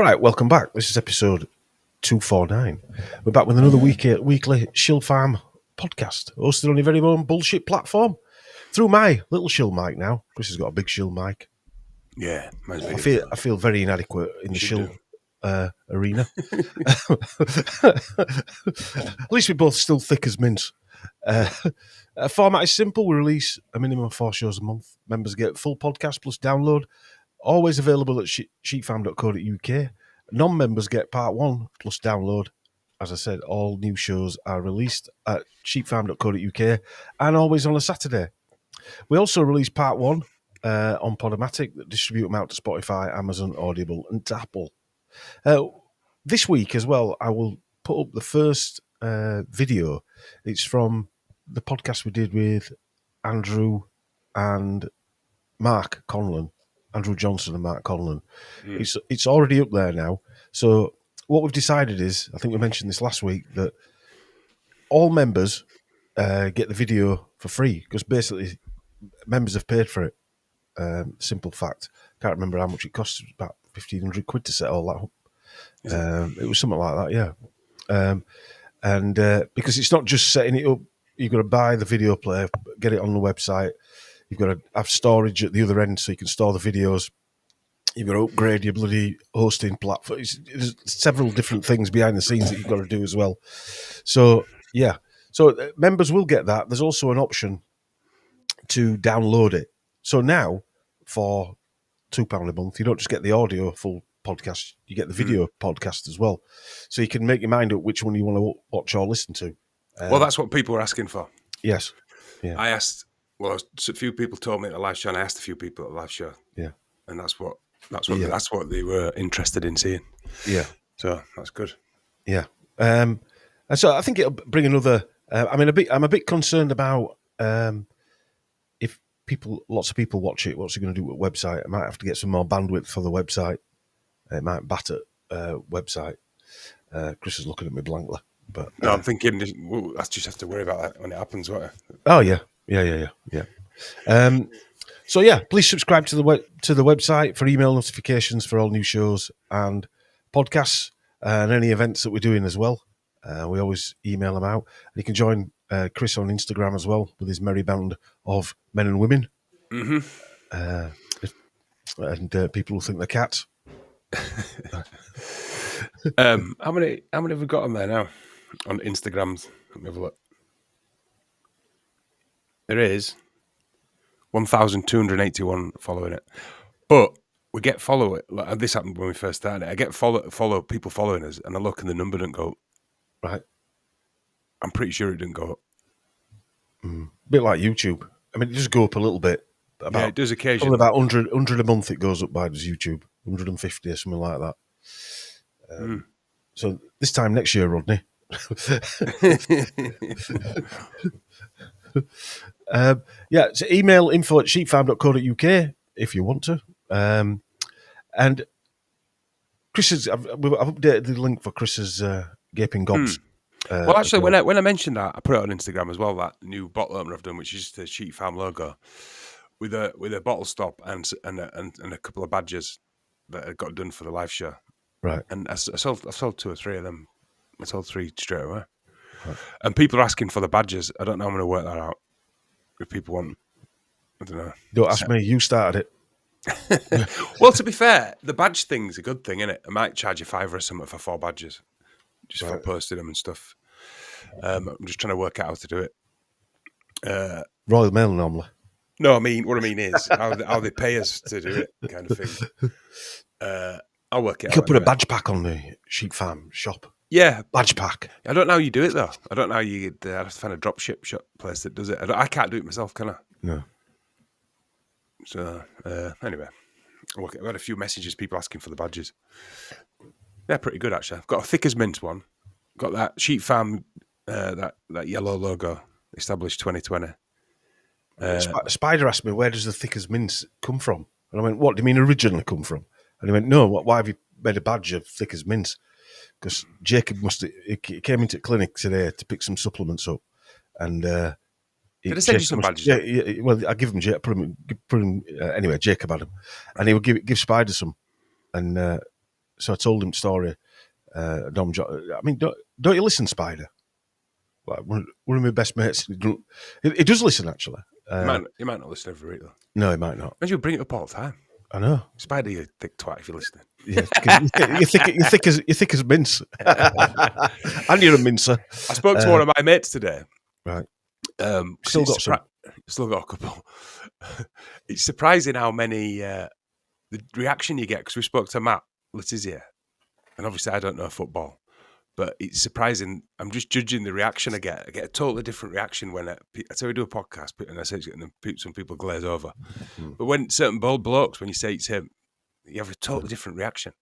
All right, welcome back. This is episode 249. We're back with another weekly Shill Farm podcast, hosted on your very own bullshit platform. Through my little shill mic now. Chris has got a big shill mic. Yeah, mine's I bigger. feel very inadequate in the shill arena. At least we're both still thick as mince. Format is simple. We release a minimum of 4 shows a month. Members get full podcast plus download. Always available at sheepfarm.co.uk. Non-members get part 1 plus download. As I said, all new shows are released at sheepfarm.co.uk and always on a Saturday. We also release part 1 on Podomatic that distribute them out to Spotify, Amazon, Audible and Apple. This week as well, I will put up the first video. It's from the podcast we did with Andrew and Mark Conlon. Andrew Johnson and Mark Conlon. It's already up there now. So what we've decided is, I think we mentioned this last week, that all members get the video for free because basically members have paid for it. Simple fact. Can't remember how much it cost. About 1,500 quid to set all that up. It was something like that, yeah. And because it's not just setting it up, you've got to buy the video player, get it on the website. You've got to have storage at the other end so you can store the videos. You've got to upgrade your bloody hosting platform. There's several different things behind the scenes that you've got to do as well. So, yeah. So members will get that. There's also an option to download it. So now, for £2 a month, you don't just get the audio full podcast, you get the video podcast as well. So you can make your mind up which one you want to watch or listen to. Well, that's what people were asking for. Yes. Yeah. I asked, a few people told me at the live show, and I asked a few people at the live show. Yeah. And that's what they were interested in seeing. Yeah. So that's good. Yeah. And so I think it'll bring another. I'm a bit concerned about if lots of people watch it. What's it going to do with the website? I might have to get some more bandwidth for the website. It might batter website. Chris is looking at me blankly, but no, I'm thinking I just have to worry about that when it happens. Won't I? Oh yeah. So yeah, please subscribe to the website for email notifications for all new shows and podcasts and any events that we're doing as well. We always email them out. And you can join Chris on Instagram as well with his merry band of men and women. Mm-hmm. And people who think they're cats. How many have we got on there now on Instagrams? Let me have a look. There is 1,281 following it, but we get this happened when we first started. I get follow people following us, and I look and the number didn't go up. Right. I'm pretty sure it didn't go up. A bit like YouTube. I mean, it does go up a little bit. Yeah, it does occasionally. About 100 a month it goes up by does YouTube. 150 or something like that. So this time next year, Rodney. So email info@sheepfarm.co.uk if you want to. And Chris's, I've updated the link for Chris's Gaping Gobs. Well, actually, when I mentioned that, I put it on Instagram as well. That new bottle opener I've done, which is just the Sheep Farm logo with a bottle stop and a couple of badges that I got done for the live show. Right. And I've sold 2 or 3 of them. I sold 3 straight away. Right. And people are asking for the badges. I don't know how I'm going to work that out. If people want, I don't know. Don't ask me. You started it. Well, to be fair, the badge thing's a good thing, isn't it? I might charge you £5 or something for 4 badges, just for posting them and stuff. I'm just trying to work out how to do it. Royal Mail normally. No, what I mean is how they pay us to do it, kind of thing. I'll work it out. You could put a badge pack on the Sheep Farm shop. Yeah. Badge pack. I don't know how you do it, though. I don't know how you I have to find a drop ship shop place that does it. I can't do it myself, can I? No. So, anyway. I've had a few messages, people asking for the badges. They're pretty good, actually. I've got a thick as mint one. Got that Sheep Farm, that yellow logo, established 2020. Spider asked me, where does the thick as mint come from? And I went, what do you mean originally come from? And he went, no, why have you made a badge of thick as mint? Because Jacob he came into the clinic today to pick some supplements up. And did I send you some badges? Yeah, well, I give him, anyway, Jacob had them. And he would give Spider some. And so I told him the story. Dom, I mean, don't you listen, Spider? Like, one of my best mates. He does listen, actually. He might not listen every week, though. No, he might not. And you bring it up all the time. I know. Spider, you thick twat if you're listening. Yeah, you're thick as mince. And you're a mincer. I spoke to one of my mates today. Right. Still got a couple. It's surprising how many the reaction you get, because we spoke to Matt Letizia, and obviously I don't know football, but it's surprising. I'm just judging the reaction I get. I get a totally different reaction when I say we do a podcast, and I say some people glaze over. But when certain bold blokes, when you say it's him, you have a totally different reaction.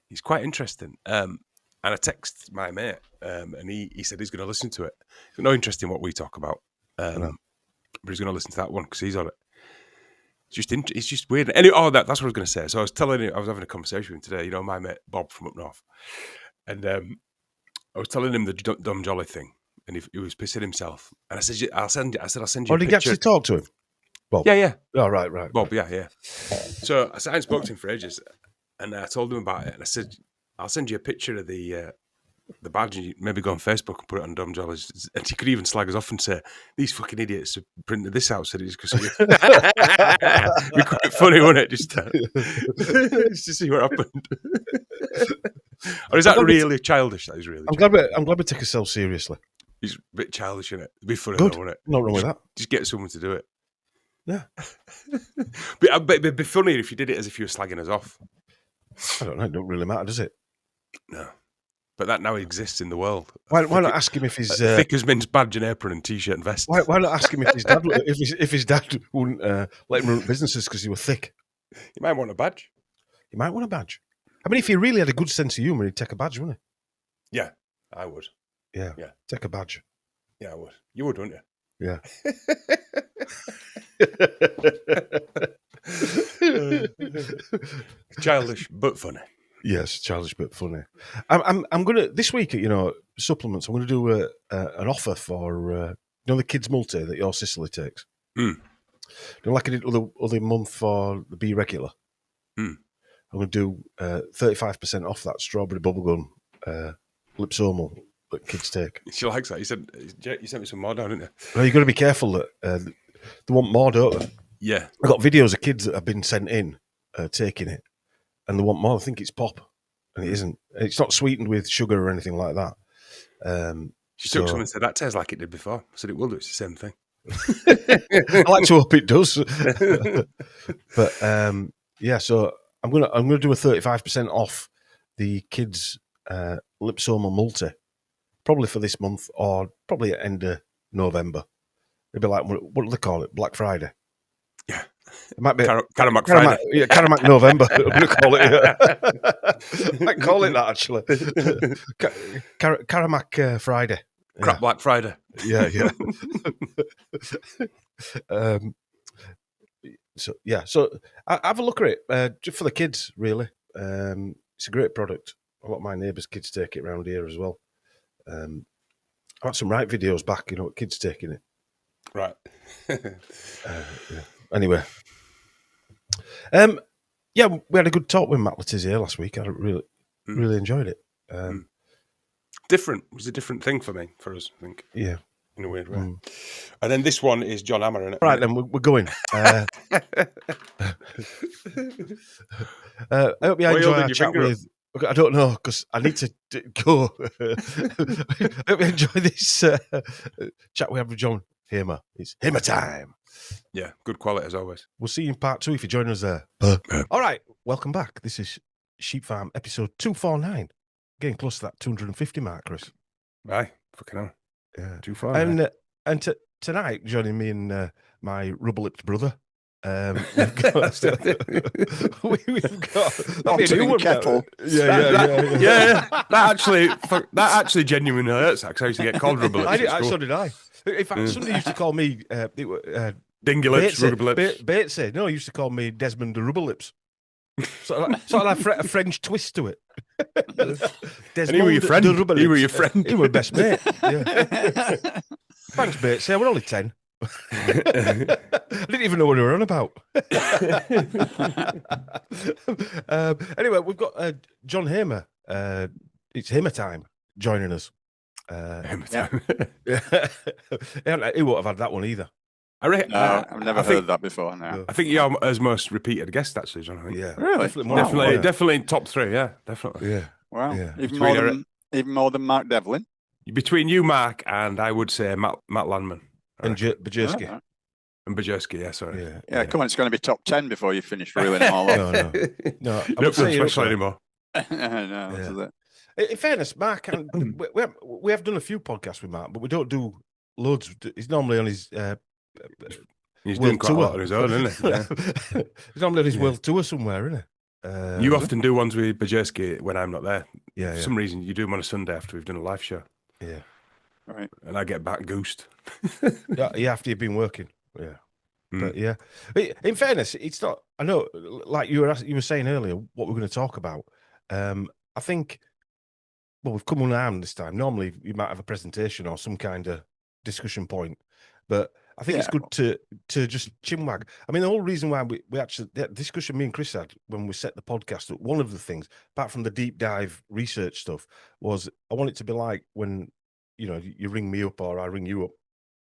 It's quite interesting. And I text my mate, and he said he's going to listen to it. He's no interest in what we talk about, but he's going to listen to that one because he's on it. It's just weird. That's what I was going to say. So I was having a conversation with him today. You know, my mate Bob from up north, and I was telling him the Dumb Jolly thing, and he was pissing himself. And I said, I'll send you. Oh, did you actually talk to him? Bob? Yeah. Oh, right. Bob, yeah. So I hadn't spoken to him for ages, and I told him about it. And I said, I'll send you a picture of the badge, and you maybe go on Facebook and put it on Dumb Jolly's. And he could even slag us off and say, these fucking idiots have printed this out, said it's because of you. It'd be quite funny, wouldn't it? Just to see what happened. Or is that really childish? That is really childish. I'm glad we take ourselves seriously. It's a bit childish, isn't it? It'd be funny, Good. though, wouldn't it? Not wrong with that. Just get someone to do it. Yeah. But it'd be funnier if you did it as if you were slagging us off. I don't know. It don't really matter, does it? No. But that now exists in the world. Why not ask him if he's thick as mince badge and apron and t-shirt and vest? Why not ask him if his dad if his dad wouldn't let him run businesses because he was thick? You might want a badge. He might want a badge. I mean, if he really had a good sense of humour, he'd take a badge, wouldn't he? Yeah, I would. Yeah. Take a badge. Yeah, I would. You would, wouldn't you? Yeah. Childish but funny. Yes, childish but funny. I'm gonna this week, supplements. I'm gonna do an offer for the kids multi that your Sicily takes. Like I did other month for the Be Regular. I'm gonna do 35% off that strawberry bubblegum Lipsomal that kids take. She likes that. You sent me some more down, didn't you? Well, you got to be careful that they want more, don't they? Yeah. I've got videos of kids that have been sent in taking it, and they want more. I think it's pop, and it isn't. It's not sweetened with sugar or anything like that. She took some and said, that tastes like it did before. I said, it will do. It's the same thing. I like to hope it does. But so I'm gonna do a 35% off the kids Lipsoma multi, probably for this month or probably at end of November. It'd be like, what do they call it? Black Friday. Yeah. It might be Caramac Friday. Yeah, Caramac November. I'm going to call it. I might call it that, actually. Caramac Friday. Crap Black Friday. Yeah. So have a look at it, just for the kids, really. It's a great product. A lot of my neighbours' kids take it around here as well. I've had some right videos back, kids taking it. Right. Anyway. We had a good talk with Matt Letizia last week. I really enjoyed it. Different. It was a different thing for us, I think. Yeah. In a weird way. And then this one is John Hammer, isn't it? Right, then we're going. I hope you enjoy our chat with... I don't know, because I need to go. I hope you enjoy this chat we have with John Hammer. It's Hammer time. Yeah, good quality as always. We'll see you in part 2 if you join us there. All right, welcome back. This is Sheep Farm episode 249. Getting close to that 250 mark, Chris. Aye, fucking hell. Yeah. 249. And tonight, joining me and my rubber-lipped brother, we've got a new kettle. Yeah. That actually genuinely hurts. I used to get called rubber lips. So did I. In fact, somebody used to call me Dingy lips, rubber lips. Batesy. No, he used to call me Desmond the Rubber Lips. Sort of like a French twist to it. Desmond, and he were your friend. He were your friend. He were best mate. Yeah. Thanks, Batesy. We're only 10. I didn't even know what we were on about. Anyway, we've got John Hamer. It's Hamer time joining us. Yeah. He won't have had that one either. I've never heard that before. No. I think you're as most repeated guest, actually, John. I think. Yeah, really, definitely top 3. Yeah, definitely. Yeah, wow, yeah. Even more than Mark Devlin. Between you, Mark, and I would say Matt Landman and Bajerski. And Bajerski, yeah, sorry. Yeah, come on, it's going to be top 10 before you finish reeling them all off. No. I don't special anymore. No. In fairness, Mark, and we have done a few podcasts with Mark, but we don't do loads. He's normally on his he's doing quite a lot on his own, isn't he? Yeah. He's normally on his world tour somewhere, isn't he? You often do ones with Bajerski when I'm not there. Yeah. For some reason, you do them on a Sunday after we've done a live show. Yeah. Right. And I get back goosed. Yeah, after you've been working. Yeah. But yeah, in fairness, it's not. I know, like you were saying earlier, what we're going to talk about. I think, well, we've come unarmed this time. Normally, you might have a presentation or some kind of discussion point, but I think it's good to just chinwag. I mean, the whole reason why we actually that discussion me and Chris had when we set the podcast up, one of the things, apart from the deep dive research stuff, was I want it to be like when you ring me up or I ring you up,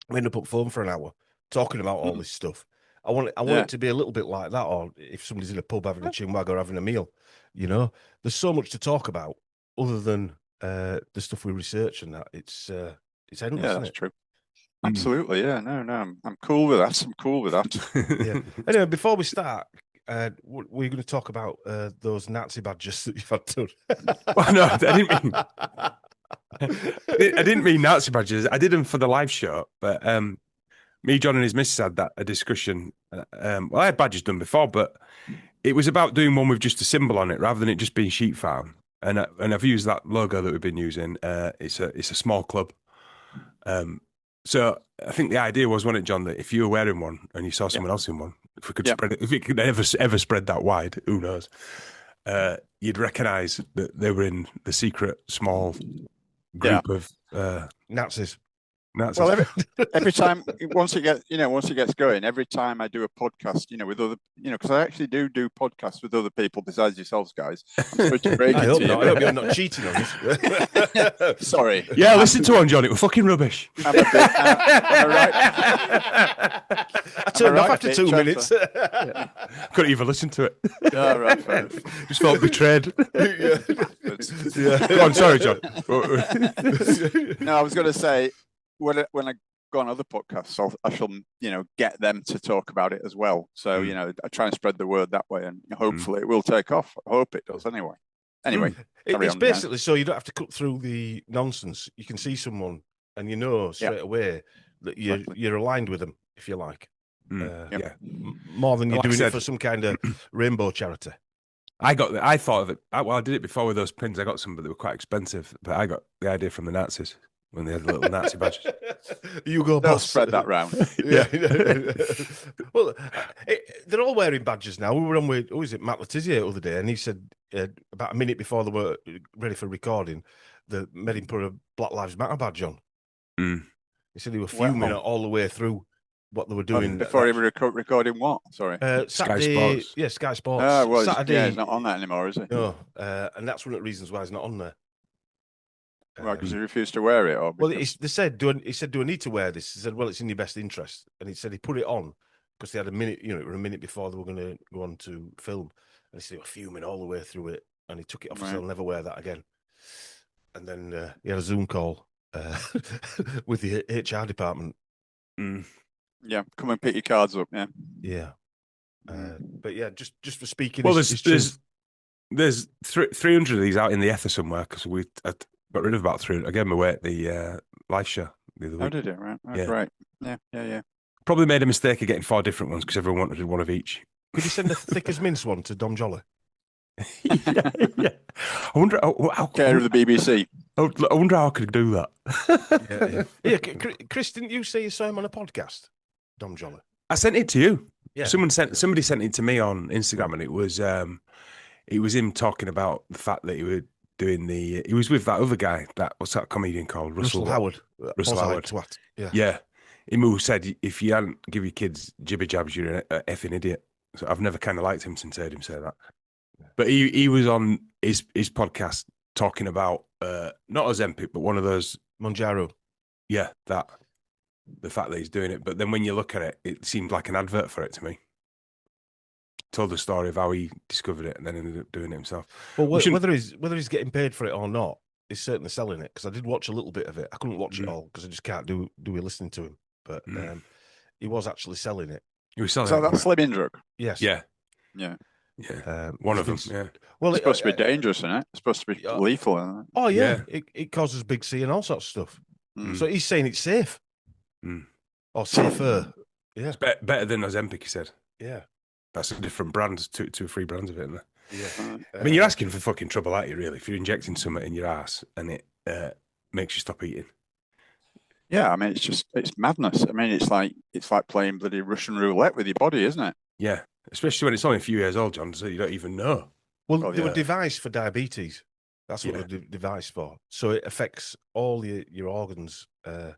we end up on phone for an hour talking about all this stuff. I want it to be a little bit like that, or if somebody's in a pub having a chinwag or having a meal, there's so much to talk about other than the stuff we research and that. It's endless. Yeah, that's true. Absolutely, yeah. No, I'm cool with that. Yeah. Anyway, before we start, we're going to talk about those Nazi badges that you've had done. Well, no, I didn't mean Nazi badges. I did them for the live show, but me, John, and his missus had a discussion. Well, I had badges done before, but it was about doing one with just a symbol on it rather than it just being sheep farm. And I've used that logo that we've been using. It's a small club. So I think the idea was, wasn't it, John, that if you were wearing one and you saw someone else in one, if we could spread it, if it could ever spread that wide, who knows? You'd recognise that they were in the secret small group of Nazis. Well, every time once it gets going, every time I do a podcast, with other, because I actually do podcasts with other people besides yourselves, guys. I'm sorry to break I it hope to not. you. I hope you're not cheating on us. Sorry. Yeah, listen to one, John. It was fucking rubbish. I'm a bit, am I right? I turned off after 2 minutes. Couldn't even listen to it. Oh, right, fair enough. Just felt betrayed. Yeah. Go on, sorry, John. No, I was going to say, when I go on other podcasts, I shall, get them to talk about it as well. So, I try and spread the word that way, and hopefully it will take off. I hope it does anyway. Anyway, it's basically so you don't have to cut through the nonsense. You can see someone and straight away that you're aligned with them, if you like. More than you're doing it for some kind of rainbow charity. I thought of it. I did it before with those pins. I got some, but they were quite expensive. But I got the idea from the Nazis when they had the little Nazi badges. You go, They'll boss. spread that round. Yeah. Well, they're all wearing badges now. We were on with, Matt Letizia the other day, and he said about a minute before they were ready for recording, they made him put a Black Lives Matter badge on. He said he was fuming all the way through what they were doing. Before he was recording what? Sorry. Saturday, Sky Sports. Yeah, Sky Sports. Oh, well, Saturday. he's not on that anymore, is he? No, and that's one of the reasons why he's not on there. Right, because he refused to wear it. Or well, they said, do I need to wear this? He said, well, it's in your best interest. And he said he put it on because they had a minute, it was a minute before they were going to go on to film. And he said he was fuming all the way through it. And he took it off and said, I'll never wear that again. And then he had a Zoom call with the HR department. Yeah, come and pick your cards up. Yeah. Yeah. But yeah, just for speaking. Well, there's 300 of these out in the ether somewhere because we got rid of about 300. I gave them away at the live show the other week. Oh, did it? Right. Yeah. Right. Yeah. Probably made a mistake of getting 4 different ones because everyone wanted one of each. Could you send a thick as mince one to Dom Jolly? Yeah. I wonder how care of the BBC. I wonder how I could do that. Yeah. Chris, didn't you say you saw him on a podcast, Dom Jolly? I sent it to you. Yeah. Somebody sent it to me on Instagram, and it was him talking about the fact that he was doing he was with that other guy, what's that comedian called? Russell Howard. Russell Howard. Twat. Yeah. him who said if you hadn't give your kids jibber jabs, you're an effing idiot. So I've never kind of liked him since I heard him say that. But he was on his podcast talking about not Ozempic, but one of those Monjaro. Yeah, the fact that he's doing it. But then when you look at it, it seemed like an advert for it to me. Told the story of how he discovered it and then ended up doing it himself. Well, whether he's getting paid for it or not, he's certainly selling it, because I did watch a little bit of it. I couldn't watch it all because I just can't do it listening to him. But he was actually selling it. He was selling So it. that's slimming drug. Yes. Yeah. Yeah. Yeah. One of them. Yeah. Well, it's supposed to be dangerous, isn't it? It's supposed to be lethal. Isn't it? Oh yeah. It causes big C and all sorts of stuff. So he's saying it's safe. Or safer. Yeah. It's better than Ozempic, he said. Yeah. That's a different brand, two or three brands of it, isn't there? Yeah. I mean, you're asking for fucking trouble, aren't you, really? If you're injecting something in your ass and it makes you stop eating. Yeah, I mean, it's madness. I mean, it's like playing bloody Russian roulette with your body, isn't it? Yeah, especially when it's only a few years old, John, so you don't even know. Well, they were devised for diabetes. That's what they're devised for. So it affects all your organs as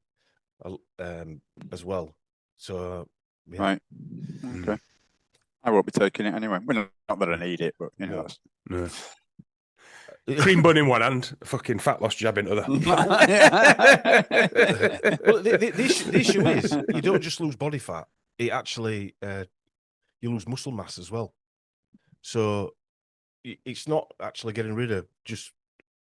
well. So, yeah. Right. Okay. I won't be taking it anyway. Well, not that I need it, but you know. No. Cream bun in one hand, fucking fat loss jab in other. Well, the issue is you don't just lose body fat; it actually you lose muscle mass as well. So it's not actually getting rid of just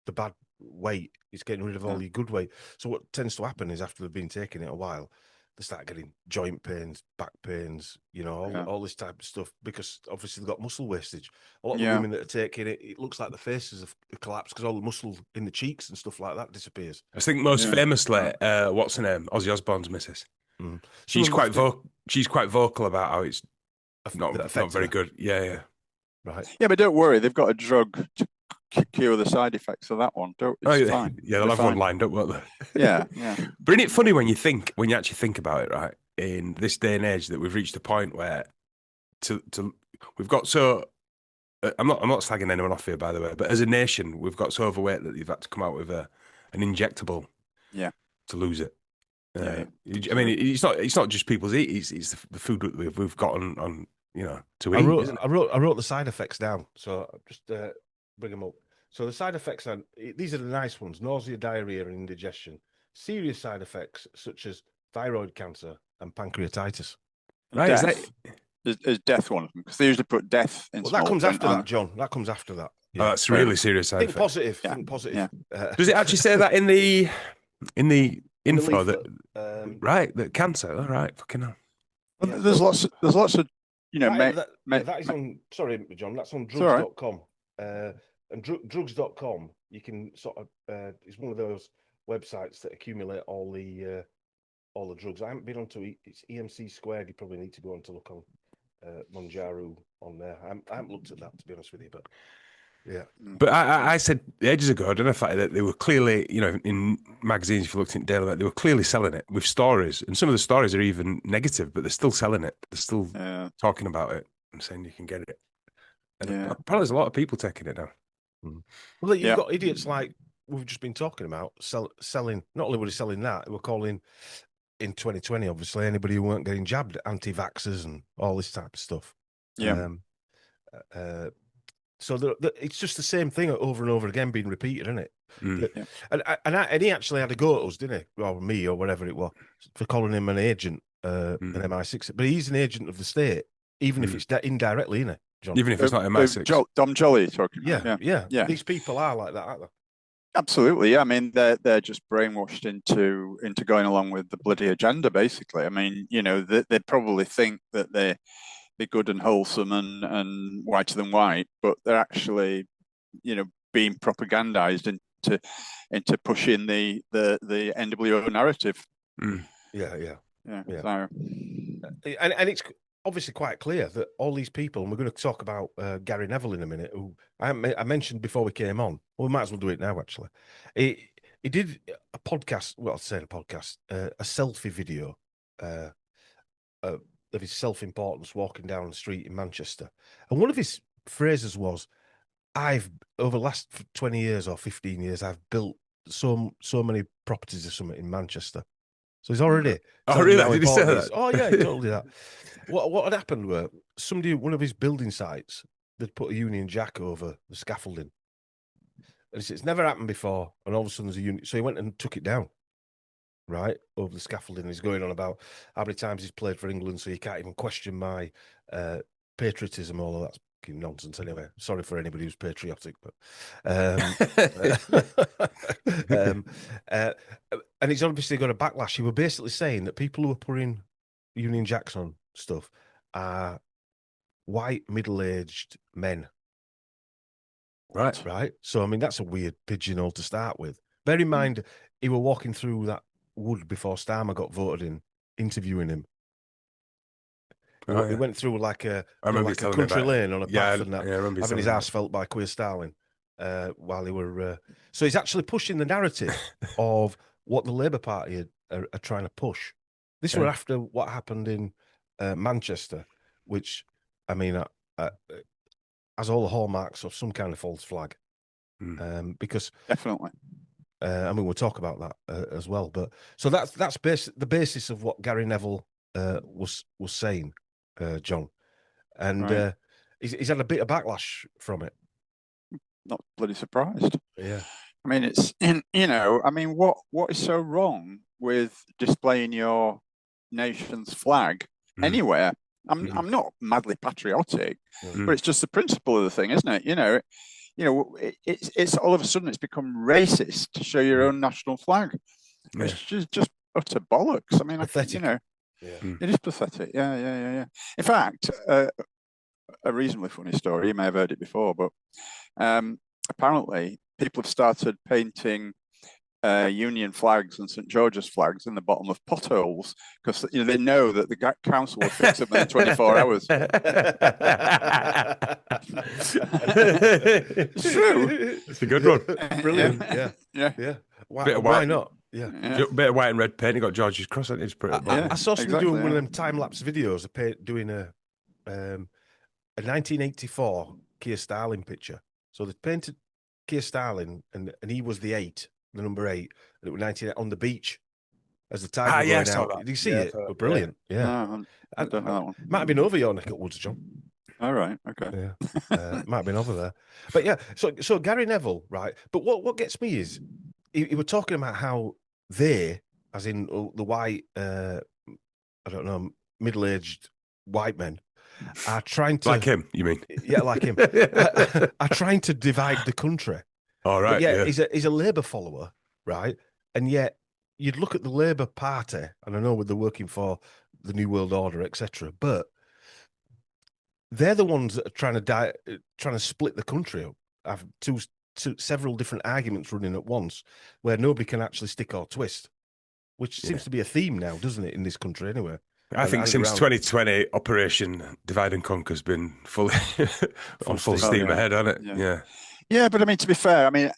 the bad weight; it's getting rid of all your good weight. So what tends to happen is after they've been taking it a while, they start getting joint pains, back pains, all this type of stuff, because obviously they've got muscle wastage. A lot of the women that are taking it, it looks like the faces have collapsed because all the muscle in the cheeks and stuff like that disappears. I think most famously, what's her name? Ozzy Osbourne's missus. She's quite vocal about how it's not very good. Yeah. Right. Yeah, but don't worry, they've got a drug to cure the side effects of that one. Fine. Yeah, they'll have one lined up, won't they? Yeah. But isn't it funny when you actually think about it, right? In this day and age, that we've reached a point where we've got so. I'm not slagging anyone off here, by the way, but as a nation, we've got so overweight that they've had to come out with an injectable. Yeah. To lose it. I mean, it's not just people's eat; it's the food that we've got on to eat. I wrote the side effects down, so just bring them up. So the side effects these are the nice ones: nausea, diarrhea, and indigestion. Serious side effects such as thyroid cancer and pancreatitis. Right? Is death one of them? Because they usually put death in. Well, that comes after that, John. That comes after that. Yeah. Oh, that's really serious side effect. Think positive. Yeah. Does it actually say that in the info that that cancer? All right, fucking hell. Well, there's lots of that is on. Sorry, John. That's on drugs.com. And drugs.com, you can sort of it's one of those websites that accumulate all the drugs. I haven't been onto it's EMC squared. You probably need to go on to look on Monjaro on there. I haven't looked at that, to be honest with you, but yeah. But I said ages ago, I don't know if that they were clearly, in magazines, if you looked at Daily, they were clearly selling it with stories, and some of the stories are even negative, but they're still selling it. They're still talking about it and saying you can get it. And apparently there's a lot of people taking it now. Well, you've got idiots like we've just been talking about selling. Not only were they selling that, they were calling in 2020, obviously, anybody who weren't getting jabbed, anti-vaxxers and all this type of stuff. Yeah. So it's just the same thing over and over again being repeated, isn't it? And he actually had a go at us, didn't he? Or me, or whatever it was, for calling him an agent, an MI6. But he's an agent of the state, even if it's indirectly, isn't it, John? Even if it's not MI6. Dom Jolly talking. Yeah. These people are like that, aren't they? Absolutely, yeah. I mean, they're just brainwashed into going along with the bloody agenda, basically. I mean, they probably think that they're good and wholesome and whiter than white, but they're actually, being propagandized into pushing the NWO narrative. Yeah. So. And it's obviously quite clear that all these people, and we're going to talk about Gary Neville in a minute, who I mentioned before we came on. Well, we might as well do it now, actually. He did a podcast, a selfie video of his self-importance walking down the street in Manchester. And one of his phrases was, over the last 20 years or 15 years, I've built so many properties or something in Manchester. So he's already. Oh, really? how Did he say important it is. that? Oh, yeah, he totally did that. What had happened were somebody, one of his building sites, they'd put a Union Jack over the scaffolding. And it's never happened before. And all of a sudden there's a Union. So he went and took it down, right, over the scaffolding. He's going on about how many times he's played for England, so you can't even question my patriotism. All of that's nonsense anyway. Sorry for anybody who's patriotic, but and he's obviously got a backlash. He were basically saying that people who are putting Union Jacks on stuff are white middle-aged men. Right. So I mean that's a weird pigeonhole to start with. Bear in mind he were walking through that wood before Starmer got voted in, interviewing him. He went through like a country lane on a path and that, having his ass felt by Queer Starling while they were. So he's actually pushing the narrative of what the Labour Party are trying to push. This were after what happened in Manchester, which, I mean, has all the hallmarks of some kind of false flag. Because definitely. I mean, we'll talk about that as well. But so that's the basis of what Gary Neville was saying, John, and he's had a bit of backlash from it. Not bloody surprised. Yeah, I mean, it's I mean, what is so wrong with displaying your nation's flag anywhere? I'm not madly patriotic, but it's just the principle of the thing, isn't it? It's all of a sudden it's become racist to show your own national flag. It's just utter bollocks. I mean, pathetic. It is pathetic. Yeah. In fact, a reasonably funny story. You may have heard it before, but apparently people have started painting Union flags and St George's flags in the bottom of potholes because they know that the council will fix them in 24 hours. It's true. It's a good one. Brilliant. Yeah. Why not? Yeah. Bit of white and red paint. You got George's cross on it. It's pretty. I saw somebody doing one of them time lapse videos of doing a 1984 Keir Starling picture. So they painted Keir Starling and he was the number 8, and it was 19 on the beach as the tide was going out. Did you see it? Brilliant. Yeah. No, I don't know that one. Might have been over your neck of woods, John. All right. Okay. Yeah. Might have been over there. But yeah, so Gary Neville, right? But what gets me is he were talking about how they, as in the white, I don't know, middle-aged white men, are trying to... Like him, you mean? Yeah, like him. are trying to divide the country. All right. Yeah, he's a Labour follower, right? And yet you'd look at the Labour Party, and I know they're working for the New World Order, etc., but they're the ones that are trying to split the country up. Have several different arguments running at once, where nobody can actually stick or twist, which seems to be a theme now, doesn't it, in this country anyway? I think since 2020, Operation Divide and Conquer has been fully on full steam ahead, hasn't it? Yeah, but I mean, to be fair, I mean,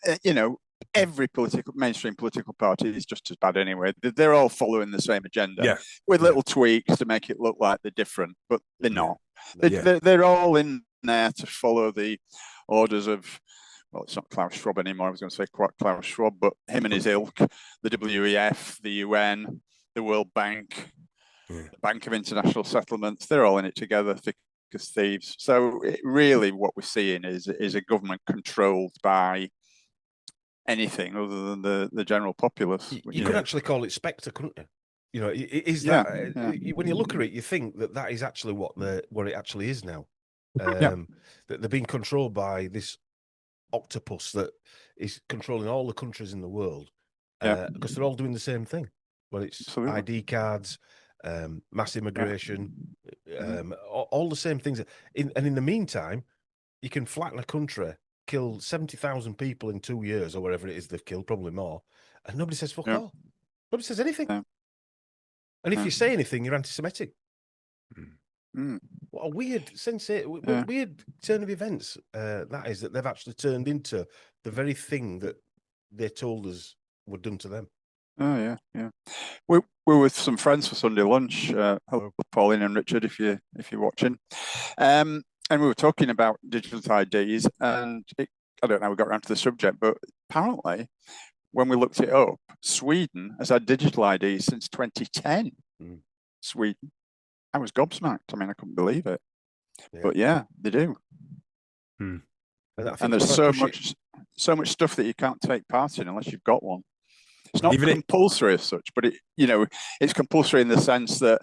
every mainstream political party is just as bad anyway. They're all following the same agenda with little tweaks to make it look like they're different, but they're not. They're all in there to follow the orders of, well, it's not Klaus Schwab anymore. I was going to say Klaus Schwab, but him and his ilk, the WEF, the UN, the World Bank, the Bank of International Settlements, they're all in it together, thick as thieves. So really what we're seeing is a government controlled by anything other than the general populace. You could actually call it Spectre, couldn't you? Is that when you look at it, you think that is actually what it actually is now. That they're being controlled by this octopus that is controlling all the countries in the world because they're all doing the same thing. Well, it's Absolutely. ID cards, mass immigration, all the same things. And in the meantime, you can flatten a country, kill 70,000 people in 2 years or whatever it is they've killed, probably more, and nobody says fuck all. Nobody says anything. And if you say anything, you're anti-Semitic. What a weird weird turn of events that is, that they've actually turned into the very thing that they told us were done to them. Oh yeah. We're with some friends for Sunday lunch. Hello, Pauline and Richard, if you're watching. And we were talking about digital IDs, and I don't know how we got around to the subject, but apparently when we looked it up, Sweden has had digital ID since 2010. Sweden. I was gobsmacked. I mean, I couldn't believe it. Yeah. But yeah, they do. And there's so much stuff that you can't take part in unless you've got one. It's not compulsory as such, but it's compulsory in the sense that,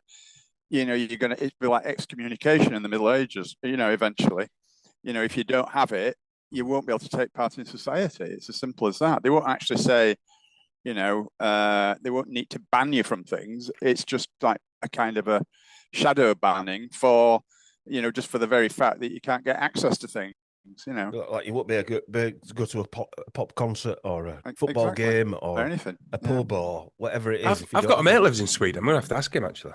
it'd be like excommunication in the Middle Ages, eventually. If you don't have it, you won't be able to take part in society. It's as simple as that. They won't actually say, they won't need to ban you from things. It's just like a kind of a shadow banning for, just for the very fact that you can't get access to things. Like you won't be able to go to a pop concert or a football game or anything, a pub or whatever it is. I've got a mate who lives in Sweden. I'm going to have to ask him, actually.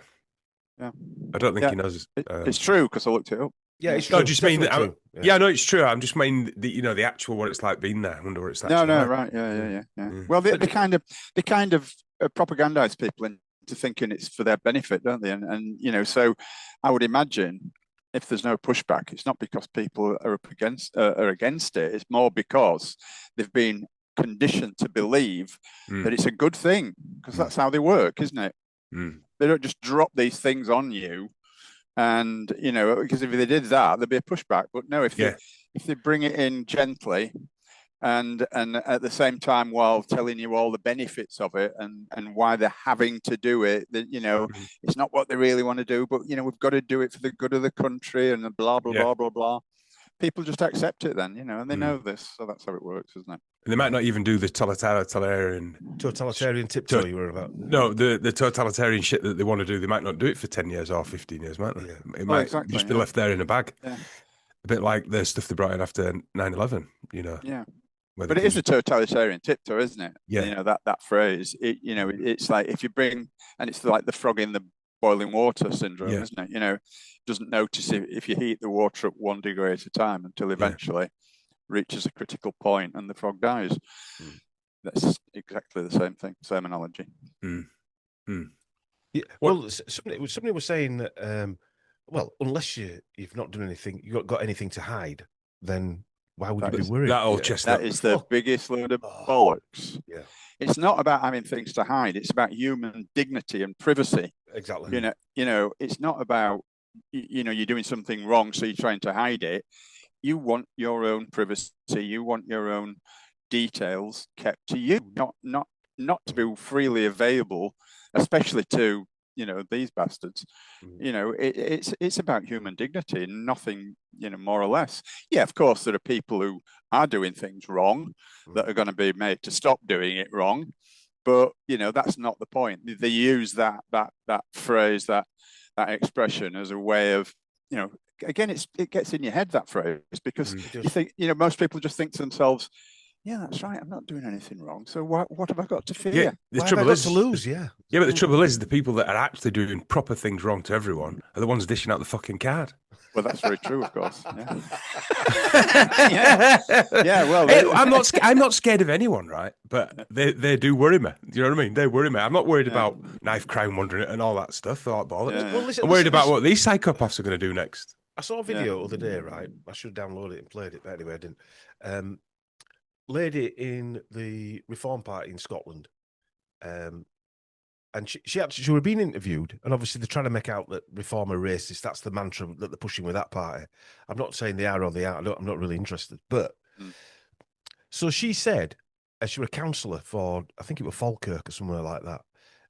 Yeah. I don't think he knows. It's true, because I looked it up. Yeah, it's true. No, just mean that. I know it's true. I'm just meaning the actual what it's like being there. I wonder what it's like. Right. Yeah. Well, they kind of propagandize people into thinking it's for their benefit, don't they? And so I would imagine if there's no pushback, it's not because people are against it. It's more because they've been conditioned to believe that it's a good thing, because that's how they work, isn't it? They don't just drop these things on you. And, because if they did that, there'd be a pushback. But no, if they bring it in gently and at the same time while telling you all the benefits of it and why they're having to do it, that, it's not what they really want to do, but, we've got to do it for the good of the country and blah, blah, blah, blah, blah. People just accept it then, and they know this. So that's how it works, isn't it? And they might not even do the totalitarian tiptoe you were about. No, the totalitarian shit that they want to do. They might not do it for 10 years or 15 years, might they? Yeah. It might just be left there in a bag. Yeah. A bit like the stuff they brought in after 9/11, Yeah. But it is a totalitarian tiptoe, isn't it? Yeah. That phrase. It's like if you bring, and it's like the frog in the boiling water syndrome, isn't it? Doesn't notice if you heat the water up 1 degree at a time until eventually reaches a critical point and the frog dies. That's exactly the same thing, same analogy. Yeah. Well, somebody was saying that, unless you've not done anything, you've got anything to hide, then why would you be worried? That is the biggest load of bollocks. Yeah. It's not about having things to hide. It's about human dignity and privacy. Exactly. It's not about, you're doing something wrong, so you're trying to hide it. You want your own privacy. You want your own details kept to you, not to be freely available, especially to, these bastards. It's about human dignity, nothing, more or less. Yeah, of course, there are people who are doing things wrong that are going to be made to stop doing it wrong. But, that's not the point. They use that phrase, that expression as a way of, again, it gets in your head, that phrase, because you think, most people just think to themselves, yeah, that's right, I'm not doing anything wrong. So what have I got to fear? Yeah, the trouble is to lose, Yeah, but the trouble is the people that are actually doing proper things wrong to everyone are the ones dishing out the fucking card. Well, that's very true, of course. Yeah. Well, hey, I'm not scared of anyone, right? But they do worry me. Do you know what I mean? They worry me. I'm not worried about knife crime wandering and all that stuff. All that bollocks. Yeah. Well, I'm worried about what these psychopaths are going to do next. I saw a video the other day, right? I should have downloaded it and played it, but anyway, I didn't. Lady in the Reform Party in Scotland, and she was being interviewed, and obviously they're trying to make out that Reform are racist. That's the mantra that they're pushing with that party. I'm not saying they are or they aren't. I'm not really interested. But so she said, she was a councillor for, I think it was Falkirk or somewhere like that,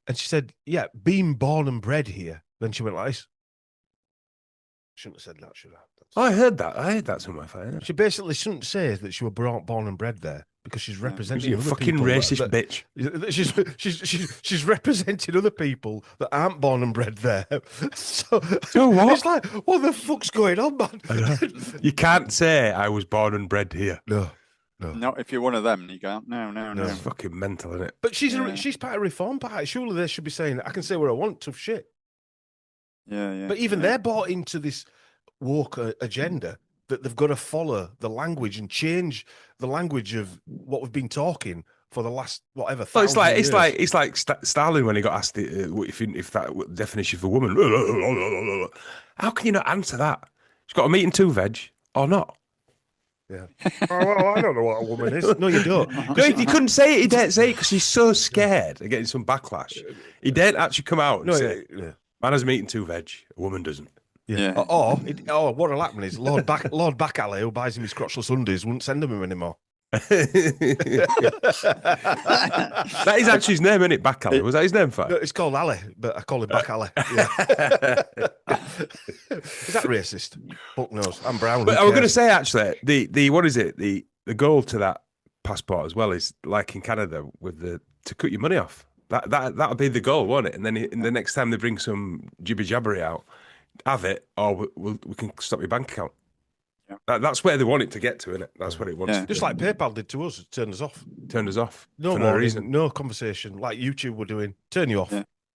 and she said, "Yeah, being born and bred here." Then she went like this. Shouldn't have said that, should I? I heard that somewhere. Yeah. She basically shouldn't say that she was born and bred there because she's representing other fucking people racist bitch. She's representing other people that aren't born and bred there. So what? It's like, what the fuck's going on, man? You can't say I was born and bred here. No. Not if you're one of them. You can't. No. It's fucking mental, isn't it? But she's part of Reform Party. Surely they should be saying, I can say what I want, tough shit. Yeah. But even they're bought into this woke agenda that they've got to follow the language and change the language of what we've been talking for the last whatever. Well, it's like Stalin when he got asked if that definition for woman. How can you not answer that? She's got a meat and two veg or not. Yeah. Oh, well, I don't know what a woman is. No, you don't. No, he couldn't say it. He daren't say it because he's so scared of getting some backlash. He daren't actually come out and say, "Man has meat and 2 veg. A woman doesn't." Yeah. Or what'll happen is Lord Backalley, who buys him his crotchless undies, wouldn't send him anymore. That is actually his name, isn't it? Backalley. Was that his name? No, it's called Ali, but I call him Backalley. Yeah. Is that racist? Fuck knows. I'm brown. But I was going to say actually, the what is it? The goal to that passport as well is like in Canada with to cut your money off. That'll be the goal, won't it? And then the next time they bring some jibber jabbery out, have it, or we can stop your bank account. Yeah. That's where they want it to get to, isn't it? That's what it wants. Just like PayPal did to us, turned us off. No for no reason. No conversation, like YouTube were doing. Turn you off.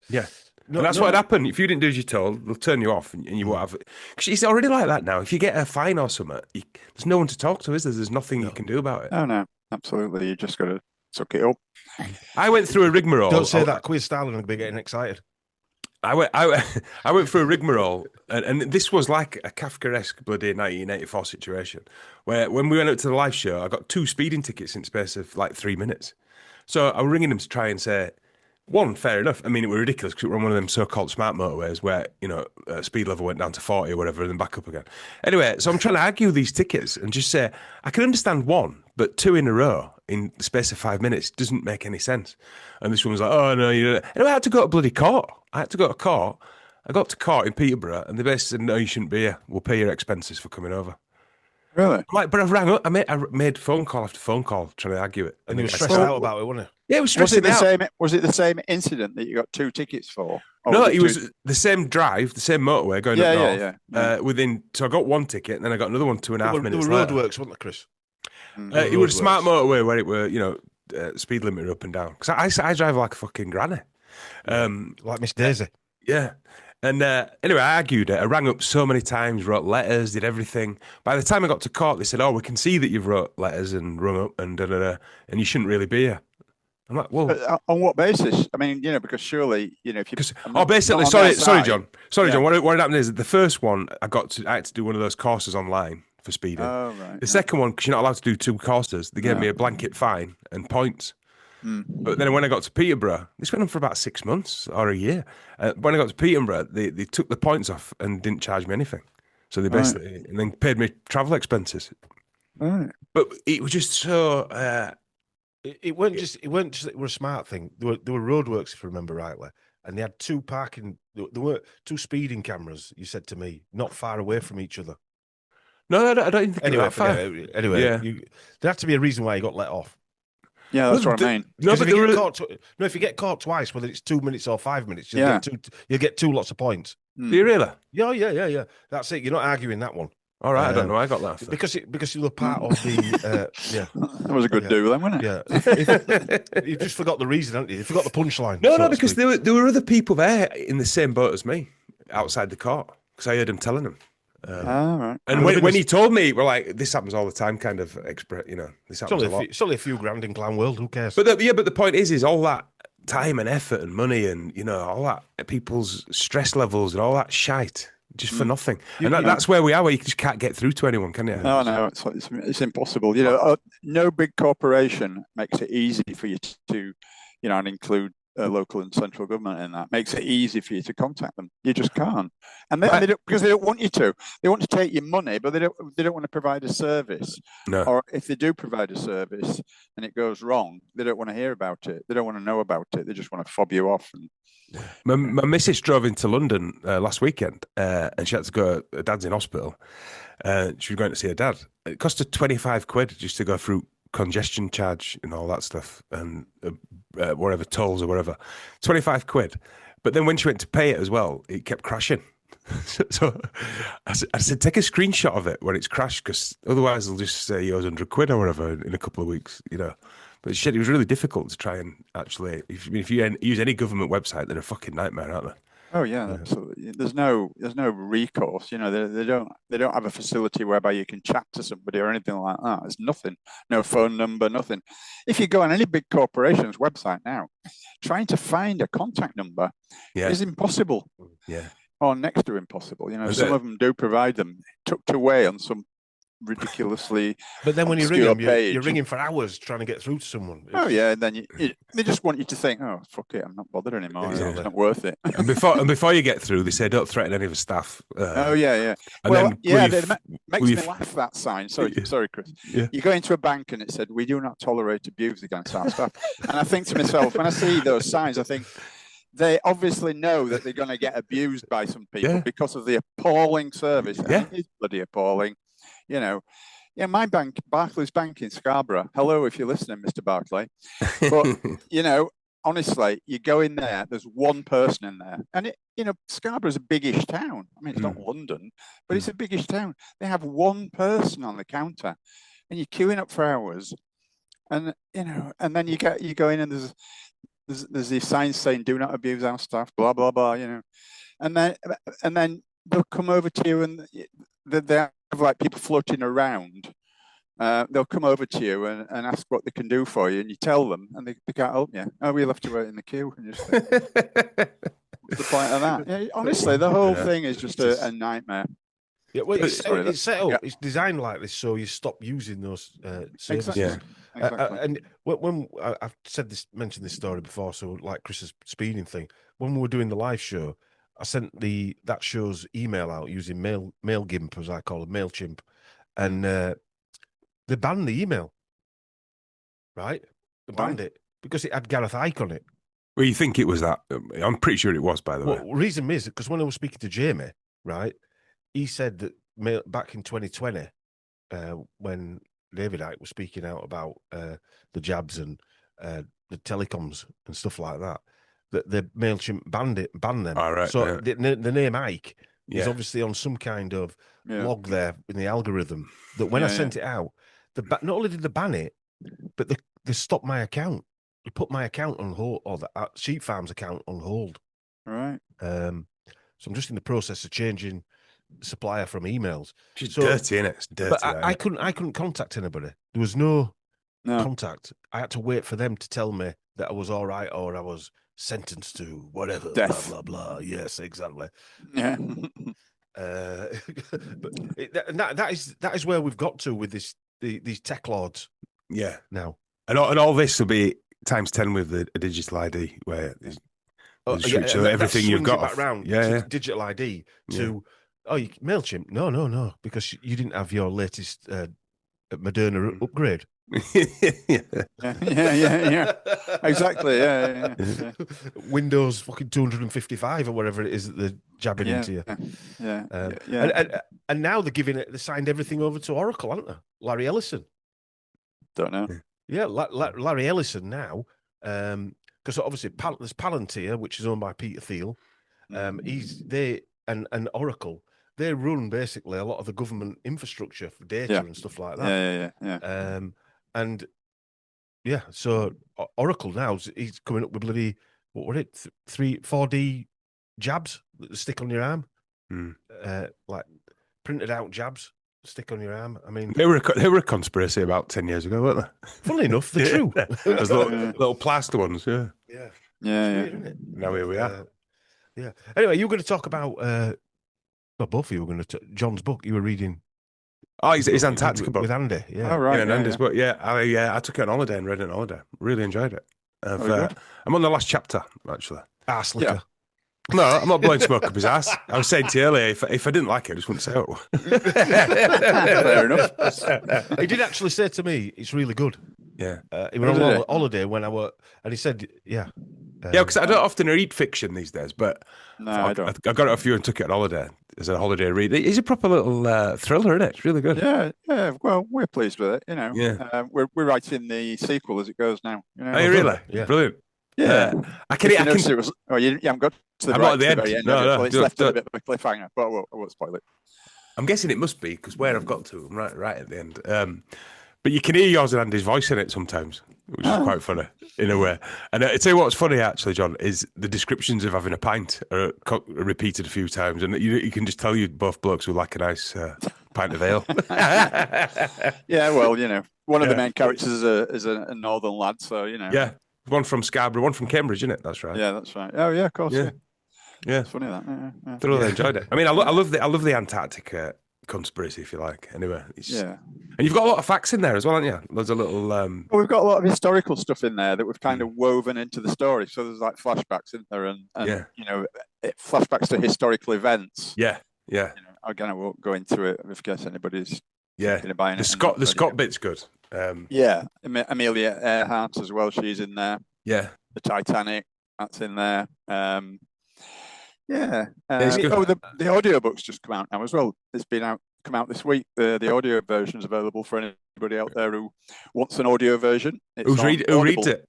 Yeah. And that's what happened. If you didn't do as you're told, they'll turn you off and you won't have it. Because it's already like that now. If you get a fine or something, there's no one to talk to, is there? There's nothing you can do about it. Oh, no. Absolutely. You just got to suck it up. I went through a rigmarole. Don't say that quiz style and I'll be getting excited. I went through a rigmarole, and this was like a Kafkaesque bloody 1984 situation, where when we went up to the live show, I got 2 speeding tickets in space of like 3 minutes. So I was ringing them to try and say, one, fair enough. I mean, it was ridiculous because we were on one of them so-called smart motorways where, speed level went down to 40 or whatever and then back up again. Anyway, so I'm trying to argue these tickets and just say, I can understand 1, but 2 in a row in the space of 5 minutes doesn't make any sense. And this one was like, oh, no, you don't. And I had to go to bloody court. I had to go to court. I got to court in Peterborough and they basically said, no, you shouldn't be here. We'll pay your expenses for coming over. Really? I'm like, but I rang up. I made phone call after phone call trying to argue it. And you were stressed out about it, wasn't it? Yeah, it was stressing out. Was it the same incident that you got 2 tickets for? No, it was the same drive, the same motorway going up north. So I got 1 ticket and then I got another one 2.5 minutes later. later. Roadworks, wasn't it, Chris? It was a smart motorway where it were, speed limiter up and down. Because I drive like a fucking granny. Like Miss Daisy. Yeah. And anyway, I argued it. I rang up so many times, wrote letters, did everything. By the time I got to court, they said, oh, we can see that you've wrote letters and rung up and and you shouldn't really be here. I'm like, well... But on what basis? I mean, because surely, if you... basically, sorry, John. John, what happened is the first one, I had to do one of those courses online for speeding. Oh, right. The second one, because you're not allowed to do 2 courses, they gave me a blanket fine and points. But then when I got to Peterborough, this went on for about 6 months or a year. When I got to Peterborough, they took the points off and didn't charge me anything. So they basically and then paid me travel expenses. Right. But it was just so. It weren't just it were a smart thing. There were roadworks, if I remember rightly, and they had 2 parking. There were 2 speeding cameras. You said to me, not far away from each other. No, I don't even think anyway, there had to be a reason why you got let off. Yeah, that's what I mean. No, but if you get caught twice, whether it's 2 minutes or 5 minutes, you'll get 2 lots of points. Do you really? Yeah. That's it. You're not arguing that one. All right, I don't know. I got that because you were part of the. That was a good do then, wasn't it? Yeah. You just forgot the reason, haven't you? You forgot the punchline. No, because there were other people there in the same boat as me outside the court because I heard him telling them. Right. And when he told me, we're like, this happens all the time, kind of, this happens a lot. It's only a few grand in Clown World, who cares? But the point is all that time and effort and money and, all that, people's stress levels and all that shite, just for nothing. And that's where we are, where you just can't get through to anyone, can you? No, it's impossible. No big corporation makes it easy for you to, and include local and central government in that. Makes it easy for you to contact them. You just can't, and they don't, because they don't want you to. They want to take your money, but they don't want to provide a service. No. Or if they do provide a service and it goes wrong, they don't want to hear about it. They don't want to know about it. They just want to fob you off. My missus drove into London last weekend, and she had to go. Her dad's in hospital. She was going to see her dad. It cost her 25 quid just to go through congestion charge and all that stuff, and whatever tolls or whatever, 25 quid. But then when she went to pay it as well, it kept crashing. So I said, take a screenshot of it when it's crashed, because otherwise they'll just say you owe 100 quid or whatever in a couple of weeks, But she said it was really difficult to try and actually, if you use any government website, they're a fucking nightmare, aren't they? Oh yeah, absolutely. There's no recourse. They don't have a facility whereby you can chat to somebody or anything like that. There's nothing. No phone number, nothing. If you go on any big corporation's website now, trying to find a contact number is impossible. Yeah. Or next to impossible. Some of them do provide them tucked away on some ridiculously. But then when you ring obscure them, page. you're ringing for hours trying to get through to someone. Oh yeah, and then they just want you to think, oh fuck it, I'm not bothered anymore. Exactly. It's not worth it. And before you get through, they say don't threaten any of the staff. Oh yeah. And Well, then yeah, it makes me laugh, that sign. Sorry, Chris. Yeah. You go into a bank and it said, "We do not tolerate abuse against our staff." And I think to myself, when I see those signs, I think they obviously know that they're going to get abused by some people because of the appalling service. Yeah. And it is bloody appalling. You know, yeah, my bank, Barclays Bank in Scarborough. Hello, if you're listening, Mr. Barclay. But you know, honestly, you go in there. There's one person in there, and Scarborough's a biggish town. I mean, it's not London, but it's a biggish town. They have one person on the counter, and you're queuing up for hours, and and then you go in and there's these signs saying "Do not abuse our staff," blah blah blah. And then they'll come over to you and they have like people floating around. They'll come over to you and ask what they can do for you, and you tell them, and they can't help you. Oh, we'll have to wait in the queue. And just what's the point of that? Yeah, honestly, the whole thing is just a nightmare. Yeah, well, it's set up. It's designed like this, so you stop using those services. Exactly. Yeah. Exactly. And when I've mentioned this story before, so like Chris's speeding thing, when we were doing the live show, I sent that show's email out using MailGimp, as I call it, MailChimp, and they banned the email. Right? They banned it because it had Gareth Icke on it. Well, you think it was that? I'm pretty sure it was, by the way. Reason is because when I was speaking to Jamie, right, he said that back in 2020, when David Icke was speaking out about the jabs and the telecoms and stuff like that, that the MailChimp banned them. All right, so the name Icke is obviously on some kind of log there in the algorithm that when I sent it out, not only did they ban it, but they stopped my account. They put my account on hold, or the Sheep Farm's account on hold. Right. So I'm just in the process of changing supplier from emails. It's dirty, isn't it? It's dirty. But I couldn't contact anybody. There was no contact. I had to wait for them to tell me that I was all right or I was sentenced to whatever. Death. Blah blah blah. Yes, exactly. Yeah. But that is where we've got to with these tech lords. Yeah. Now, and all this will be times 10 with a digital ID where so everything you've got back round digital ID to MailChimp. No, because you didn't have your latest Moderna upgrade. yeah. Exactly. Yeah. Windows fucking 255 or whatever it is that they're jabbing into you. Yeah. And now they signed everything over to Oracle, haven't they? Larry Ellison. Don't know. Yeah, Larry Ellison now, because obviously there's Palantir, which is owned by Peter Thiel. And Oracle. They run basically a lot of the government infrastructure for data and stuff like that. Yeah. So Oracle now he's coming up with bloody 4D jabs that stick on your arm, like printed out jabs stick on your arm. I mean, they were a conspiracy about 10 years ago, weren't they? Funnily enough, they're true. Those little plaster ones, yeah. Weird, isn't it? Now here we are. Yeah. Anyway, you were going to talk about. Well, both of you were going to. John's book you were reading. Oh, his Antarctica book with Andy. Yeah. Oh, right. Andy's book. Yeah. I took it on holiday and read it on holiday. Really enjoyed it. I'm on the last chapter actually. Ass licker. Yeah. No, I'm not blowing smoke up his ass. I was saying to you earlier, if I didn't like it, I just wouldn't say it. Fair enough. He did actually say to me, "It's really good." Yeah. He went on holiday when I were, and he said, "Yeah." Because I don't often read fiction these days, but I don't. I got it off you and took it on holiday as a holiday read. It's a proper little thriller, isn't it? It's really good. Yeah. Well, we're pleased with it. Yeah. We're writing the sequel as it goes now. Are you really? Yeah. Brilliant. Yeah. You haven't got to the I'm right not at the end. very end. No, It's left a bit of a cliffhanger, but I won't spoil it. I'm guessing it must be because where I've got to, I'm right at the end. But you can hear yours and Andy's voice in it sometimes, which is quite funny in a way. And I tell you what's funny, actually, John, is the descriptions of having a pint are repeated a few times. And you can just tell you both blokes who like a nice pint of ale. Yeah, well, one of the main characters is a northern lad, so, Yeah, one from Scarborough, one from Cambridge, isn't it? That's right. Yeah, that's right. Oh, yeah, of course. Yeah. Yeah. It's funny that. Yeah. Thoroughly enjoyed it. I mean, I love the Antarctica conspiracy, if you like. Anyway, Yeah. And you've got a lot of facts in there as well, haven't you? There's a little. Well, we've got a lot of historical stuff in there that we've kind of woven into the story. So there's like flashbacks in there, and you know, flashbacks to historical events. Yeah. You know, again, I won't go into it in case anybody's thinking about it. The Scott bit's good. Amelia Earhart as well. She's in there. Yeah. The Titanic, that's in there. It's good. The audiobook's just come out now as well. It's come out this week. The audio version is available for anybody out there who wants an audio version. Who reads it?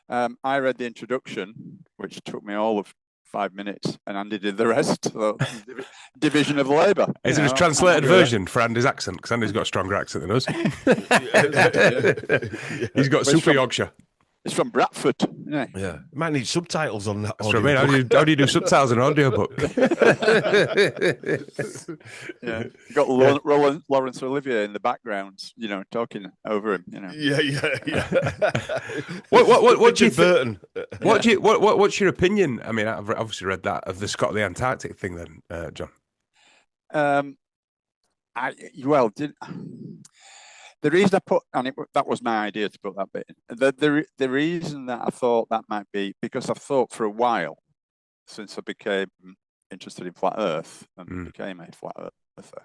I read the introduction, which took me all of 5 minutes, and Andy did the rest. So, division of labour. Is it a translated version for Andy's accent? Because Andy's got a stronger accent than us. He's got super Yorkshire. It's from Bradford. Yeah. Might need subtitles on that. That's what I mean. How do you do subtitles in an audiobook? Yeah. You got Laurence Olivier in the background, you know, talking over him, you know. Yeah. What do you Burton? What's your opinion? I mean, I've obviously read that of the Scott the Antarctic thing then, John. The reason I put, and that was my idea to put that bit in. The reason that I thought that might be because I've thought for a while, since I became interested in flat Earth and became a flat earther,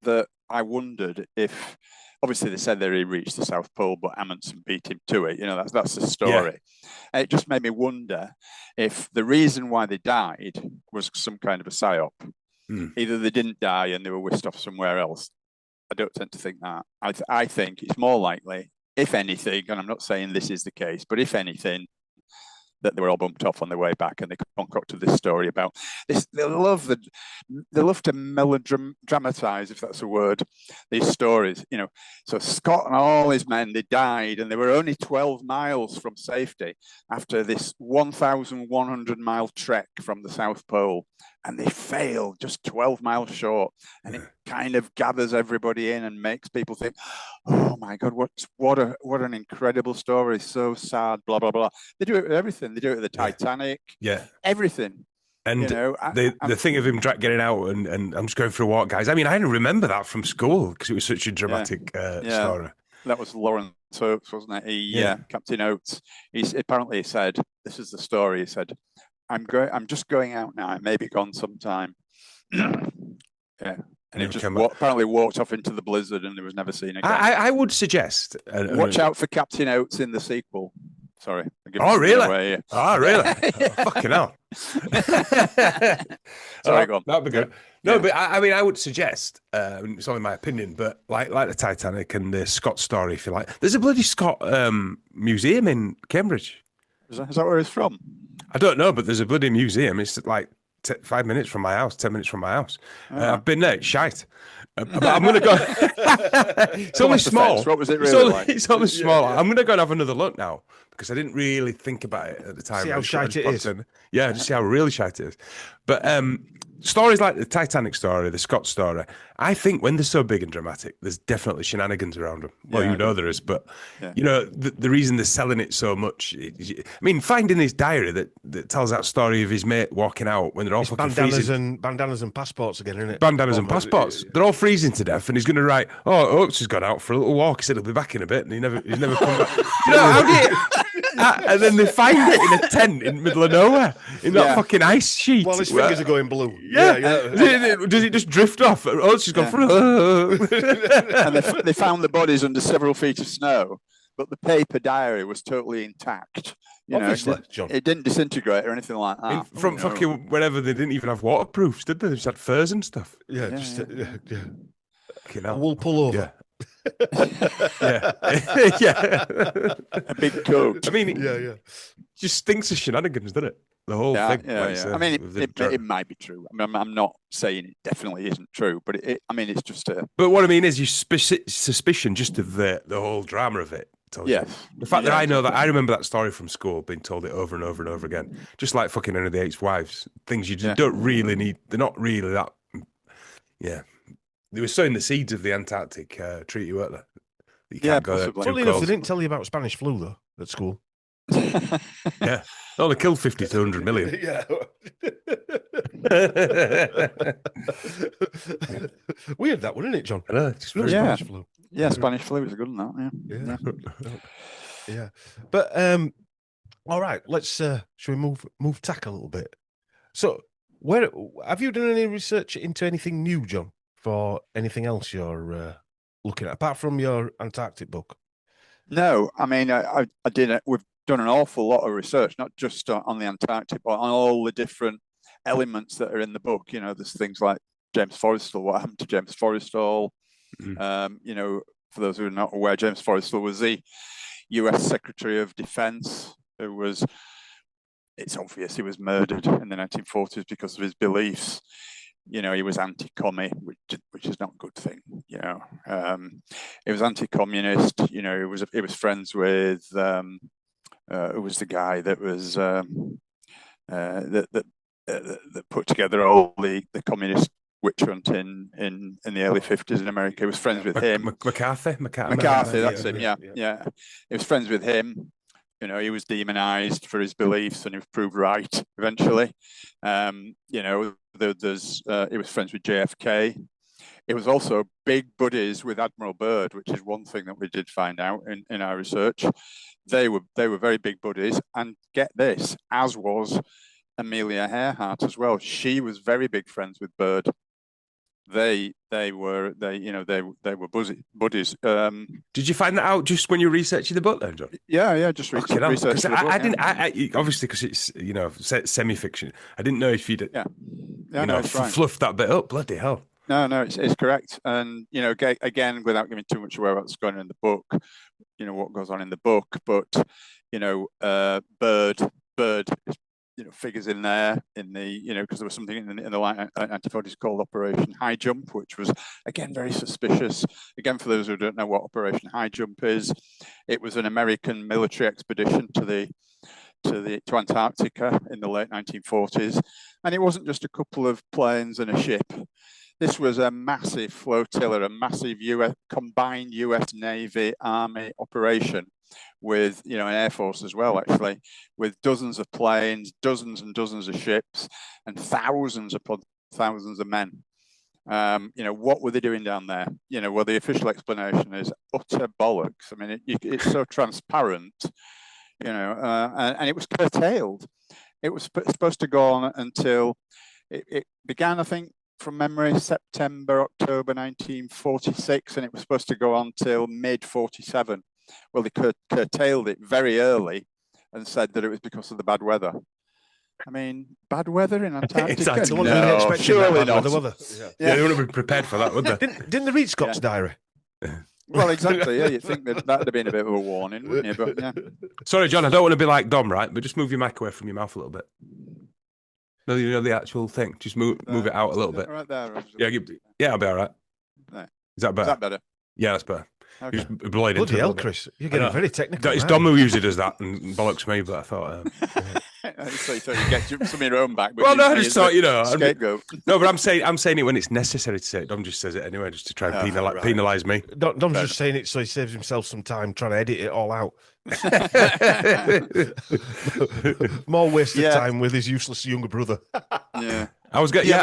that I wondered if, obviously they said that he reached the South Pole, but Amundsen beat him to it. You know, that's the story. Yeah. It just made me wonder if the reason why they died was some kind of a psyop. Either they didn't die and they were whisked off somewhere else. I don't tend to think that. I think it's more likely, if anything, and I'm not saying this is the case, but if anything, that they were all bumped off on their way back, and they concocted this story about this. They love to melodramatize, if that's a word, these stories. You know, so Scott and all his men, they died, and they were only 12 miles from safety after this 1,100-mile trek from the South Pole, and they failed just 12 miles short, and it kind of gathers everybody in and makes people think, oh my God, what an incredible story, so sad, blah blah blah. They do it with everything. They do it with the Titanic, everything. And you know, the thing of him getting out and I'm just going for a walk, guys. I mean, I didn't remember that from school because it was such a dramatic story. That was Lawrence Oates, wasn't it? Captain Oates. He apparently said, this is the story. He said, I'm just going out now. I may be gone sometime. And he just apparently walked off into the blizzard and he was never seen again. I would suggest watch out for Captain Oates in the sequel. Sorry. Oh really? Oh really? Fucking hell. Sorry, go on. That'd be good. No, but I mean, I would suggest. It's only my opinion, but like the Titanic and the Scott story, if you like. There's a bloody Scott museum in Cambridge. Is that where he's from? I don't know, but there's a bloody museum. It's like 5 minutes from my house, 10 minutes from my house. I've been there. It's shite. But I'm going to go. It's only small. What was it really like? It's only small. I'm going to go and have another look now because I didn't really think about it at the time. See how shite it is. Yeah, just see how really shite it is. But stories like the Titanic story, the Scott story, I think when they're so big and dramatic, there's definitely shenanigans around them. Well, there is, but you know, the reason they're selling it so much, I mean, finding this diary that tells that story of his mate walking out when they're all fucking freezing. Bandanas and passports again, isn't it? Bandanas and passports. They're all freezing to death, and he's going to write, Oates has gone out for a little walk. He said he'll be back in a bit, and he's never come back. You know, how do you... and then they find it in a tent in the middle of nowhere in that fucking ice sheet. While his fingers are going blue. Does it just drift off? Oates has gone for and they found the bodies under several feet of snow, but the paper diary was totally intact. Obviously, John. It didn't disintegrate or anything like that. From fucking wherever, they didn't even have waterproofs, did they? They just had furs and stuff. Yeah. A wool pullover. Yeah. A big coat. I mean, it just stinks of shenanigans, doesn't it? The whole thing. I mean, it might be true. I mean, I'm not saying it definitely isn't true, but it's just a. But what I mean is, you suspicion just of the whole drama of it. Yeah. The fact that I know that, I remember that story from school, being told it over and over and over again, just like fucking Henry VIII's wives. Things you just don't really need. They're not really that. Yeah. They were sowing the seeds of the Antarctic treaty, weren't they? Funnily enough, they didn't tell you about Spanish flu though at school. Yeah. They only killed 50 to 100 million. Yeah. Weird that, wasn't it, John? I know, it's Real very Yeah. Spanish flu. Yeah, Spanish flu was a good one, that. Yeah. Yeah. Yeah. But all right, let's should we move tack a little bit? So where have you done any research into anything new, John, for anything else you're looking at, apart from your Antarctic book? No, I mean, I did it. We've done an awful lot of research, not just on the Antarctic, but on all the different elements that are in the book. You know, there's things like James Forrestal, what happened to James Forrestal. You know, for those who are not aware, James Forrestal was the US Secretary of Defense who was, it's obvious he was murdered in the 1940s because of his beliefs. You know, he was anti-commie, which is not a good thing. You know, he was anti-communist. You know, he was friends with who was the guy that was that put together all the communist witch hunt in the early 50s in America. He was friends with him. McCarthy, that's him. Yeah. He was friends with him. You know, he was demonized for his beliefs, and he was proved right eventually. You know, he was friends with JFK. He was also big buddies with Admiral Byrd, which is one thing that we did find out in our research. They were very big buddies, and get this, as was Amelia Earhart as well. She was very big friends with Byrd. They were buddies. Did you find that out just when you were researching the book, then, John? Yeah, just researched the book. I didn't. Obviously, because it's semi-fiction. I didn't know if you'd fluffed that bit up. Bloody hell! No, it's correct. And you know, again, without giving too much away what's going on in the book, you know what goes on in the book, but you know, Byrd is, you know, figures in there in the, you know, because there was something in the late 1940s called Operation High Jump, which was again very suspicious. Again, for those who don't know what Operation High Jump is, it was an American military expedition to Antarctica in the late 1940s, and it wasn't just a couple of planes and a ship. This was a massive flotilla, a massive combined US Navy Army operation with, you know, an Air Force as well, actually, with dozens of planes, dozens and dozens of ships, and thousands upon thousands of men. You know, what were they doing down there? You know, well, the official explanation is utter bollocks. I mean, it's so transparent, you know, and it was curtailed. It was supposed to go on until it began, I think, from memory, September, October 1946, and it was supposed to go on till mid-47. Well, they curtailed it very early and said that it was because of the bad weather. I mean, bad weather in Antarctica? No, surely not. Yeah, they wouldn't have been prepared for that, would they? Didn't they read Scott's diary? Well, exactly. Yeah, you'd think that would have been a bit of a warning, wouldn't you? But yeah. Sorry, John, I don't want to be like Dom, right? But just move your mic away from your mouth a little bit. No, you know the actual thing. Just move it out a little bit. Right there. Yeah, I'll be all right. No. Is that better? Is that better? Yeah, that's better. Okay. Just bloody hell, Chris, you're getting very technical. It's Dom who usually does that and bollocks me, but I thought. So you thought you get some of your own back. But well, no, I just thought, you know, scapegoat. No, but I'm saying it when it's necessary to say it. Dom just says it anyway, just to try and penalise me. Dom's just saying it so he saves himself some time trying to edit it all out. More wasted time with his useless younger brother. Yeah. I was going to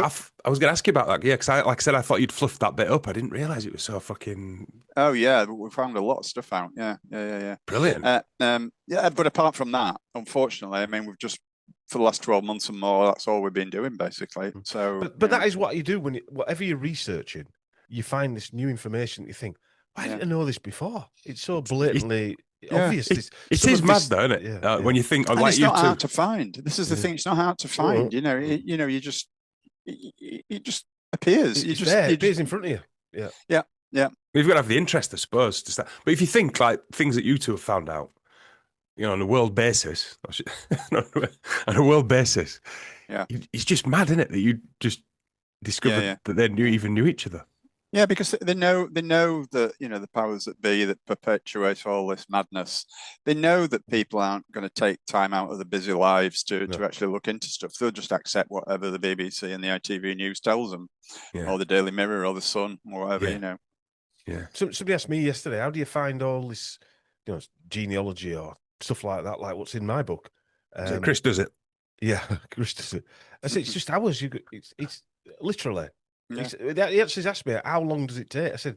ask you about that. Yeah, because like I said, I thought you'd fluffed that bit up. I didn't realise it was so fucking. Oh yeah, we found a lot of stuff out. Yeah. Brilliant. Yeah, but apart from that, unfortunately, I mean, we've just for the last 12 months and more, that's all we've been doing basically. So, but that is what you do whatever you're researching, you find this new information. You think, why didn't I know this before? It's so blatantly. Obvious. It is mad, though, isn't it? Yeah. When you think, and like it's you not two. hard to find. This is the thing; it's not hard to find. You know, you just it just appears. It appears in front of you. Yeah. You've got to have the interest, I suppose, to start. But if you think like things that you two have found out, you know, on a world basis, yeah, it's just mad, isn't it? That you just discovered that they even knew each other. Yeah, because they know that, you know, the powers that be that perpetuate all this madness. They know that people aren't going to take time out of their busy lives to actually look into stuff. They'll just accept whatever the BBC and the ITV News tells them, or the Daily Mirror or the Sun or whatever, you know. Yeah. Somebody asked me yesterday, how do you find all this, you know, genealogy or stuff like that, like what's in my book. So Chris does it. Yeah, Chris does it. I said, it's just hours. It's literally. Yeah. He actually asked me, how long does it take? I said,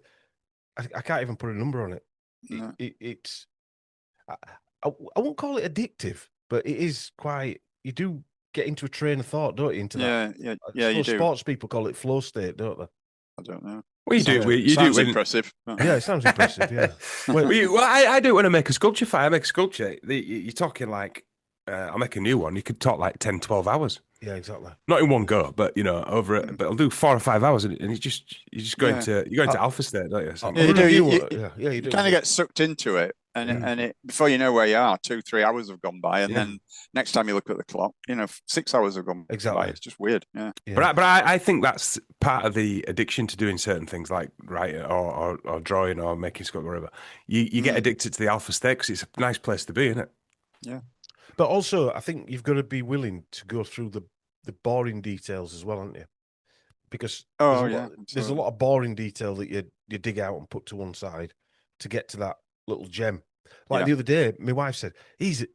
I can't even put a number on it. No. It's, I won't call it addictive, but it is quite, you do get into a train of thought, don't you? Into that. Yeah, you do. Sports people call it flow state, don't they? I don't know. Well, you do. You sounds do when, impressive. Yeah, it sounds impressive. Yeah. I do when I make a sculpture fire. I make a sculpture. You're talking like, I'll make a new one. You could talk like 10, 12 hours. Yeah, exactly. Not in one go, but over it. But I'll do 4 or 5 hours, and you just go into alpha state, don't you? So, you do. You do. Kind of get sucked into it, and it before you know where you are, 2-3 hours have gone by, and then next time you look at the clock, 6 hours have gone by. It's just weird. Yeah. But I think that's part of the addiction to doing certain things like writing or drawing or making sculpture, whatever. You get addicted to the alpha state because it's a nice place to be, isn't it? Yeah. But also, I think you've got to be willing to go through the boring details as well, haven't you? Because there's a lot of boring detail that you dig out and put to one side to get to that little gem. Like the other day, my wife said, he's a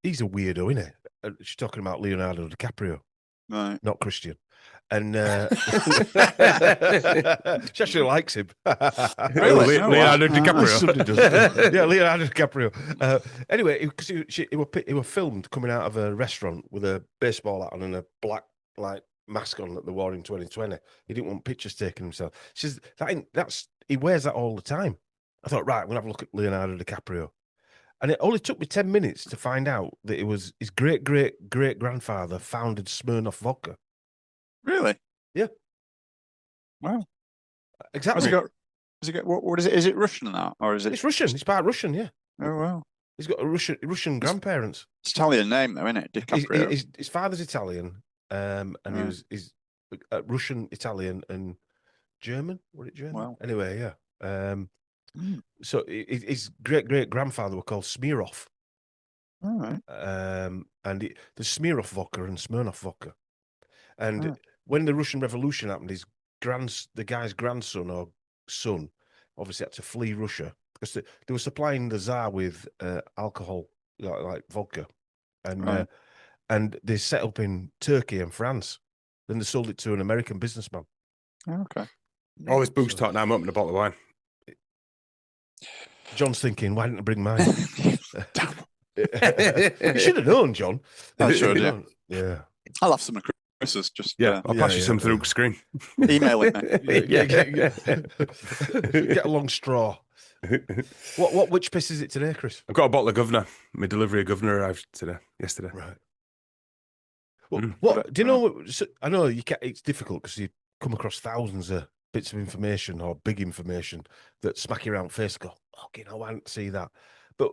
weirdo, isn't he? She's talking about Leonardo DiCaprio, right? Not Christian. And she actually likes him. Really? Leonardo DiCaprio. Yeah, Leonardo DiCaprio. Anyway, because he were filmed coming out of a restaurant with a baseball hat on and a black mask on that they wore in 2020. He didn't want pictures taken himself. She says he wears that all the time. I thought, right, I'm gonna have a look at Leonardo DiCaprio. And it only took me 10 minutes to find out that it was his great-great-great-grandfather founded Smirnoff Vodka. Really? Yeah. Wow. Exactly. What is it? Is it Russian that, or is it? It's Russian. It's part Russian. Yeah. Oh wow. He's got Russian grandparents. It's Italian name though, isn't it? DiCaprio. His father's Italian, and he's Russian, Italian, and German. Was it German? Wow. Anyway, yeah. So his great grandfather were called Smirnoff. All right. And there's Smirnoff vodka and Smirnoff vodka. And when the Russian Revolution happened, the guy's grandson or son obviously had to flee Russia because they were supplying the Tsar with alcohol, like vodka, and they set up in Turkey and France. Then they sold it to an American businessman. Okay. All this booze talk now. I'm opening a bottle of wine. John's thinking, why didn't I bring mine? You should have known, John. I should, yeah. Yeah. I'll have some of Chris's. Just I'll pass you some through the screen. Email it me. Get a long straw. Which piss is it today, Chris? I've got a bottle of Governor. My delivery of Governor arrived yesterday. Right. Well, do you know? I know you can't. It's difficult because you come across thousands of bits of information or big information that smack you around the face. Go, okay, no, I didn't see that. But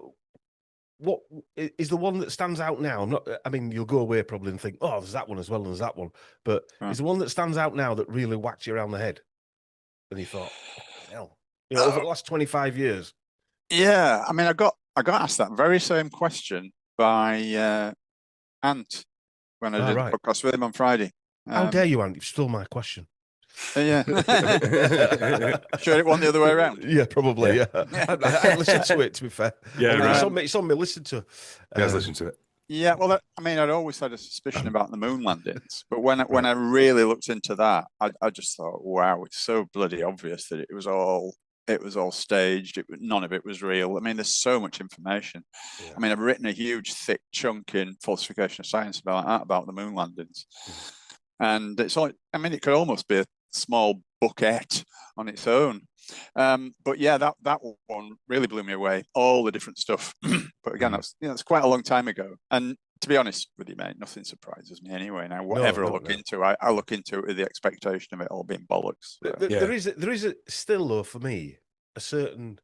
what is the one that stands out now? I mean, you'll go away probably and think, oh, there's that one as well, and there's that one. But is the one that stands out now that really whacked you around the head? And you thought, hell, over the last 25 years. Yeah, I mean, I got asked that very same question by Ant when I did a podcast with him on Friday. How dare you, Ant? You've stole my question. Yeah. Sure it wasn't the other way around? Yeah, probably, yeah. I listened to it, to be fair. Yeah, it's on me, listen to. Guys, listen to it. Yeah, well, I'd always had a suspicion about the moon landings, but when I really looked into that, I just thought, wow, it's so bloody obvious that it was all staged. None of it was real. I mean, there's so much information. Yeah. I mean, I've written a huge, thick chunk in Falsification of Science about the moon landings. And it's like, I mean, it could almost be a small booklet on its own. But yeah, that one really blew me away. All the different stuff. But again, that's quite a long time ago. And to be honest with you, mate, nothing surprises me anyway. Now, whatever I look into, I look into it with the expectation of it all being bollocks. So. There is still, though, for me, a certain,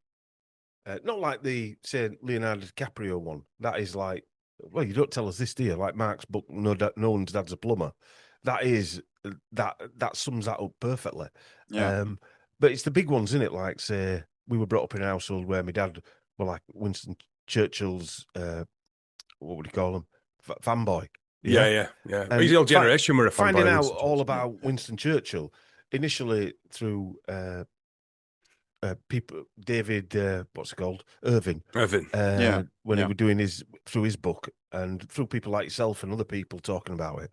not like the, say, Leonardo DiCaprio one. That is like, well, you don't tell us this, do you? Like Mark's book, No One's Dad's a Plumber. That sums that up perfectly. Yeah. But it's the big ones, isn't it? Like, say, we were brought up in a household where my dad were like Winston Churchill's, what would you call him? Fanboy. Yeah. His old generation were a fanboy. Finding out all about Winston Churchill initially through people, David, what's it called, Irving, Irving. when he was doing through his book and through people like yourself and other people talking about it.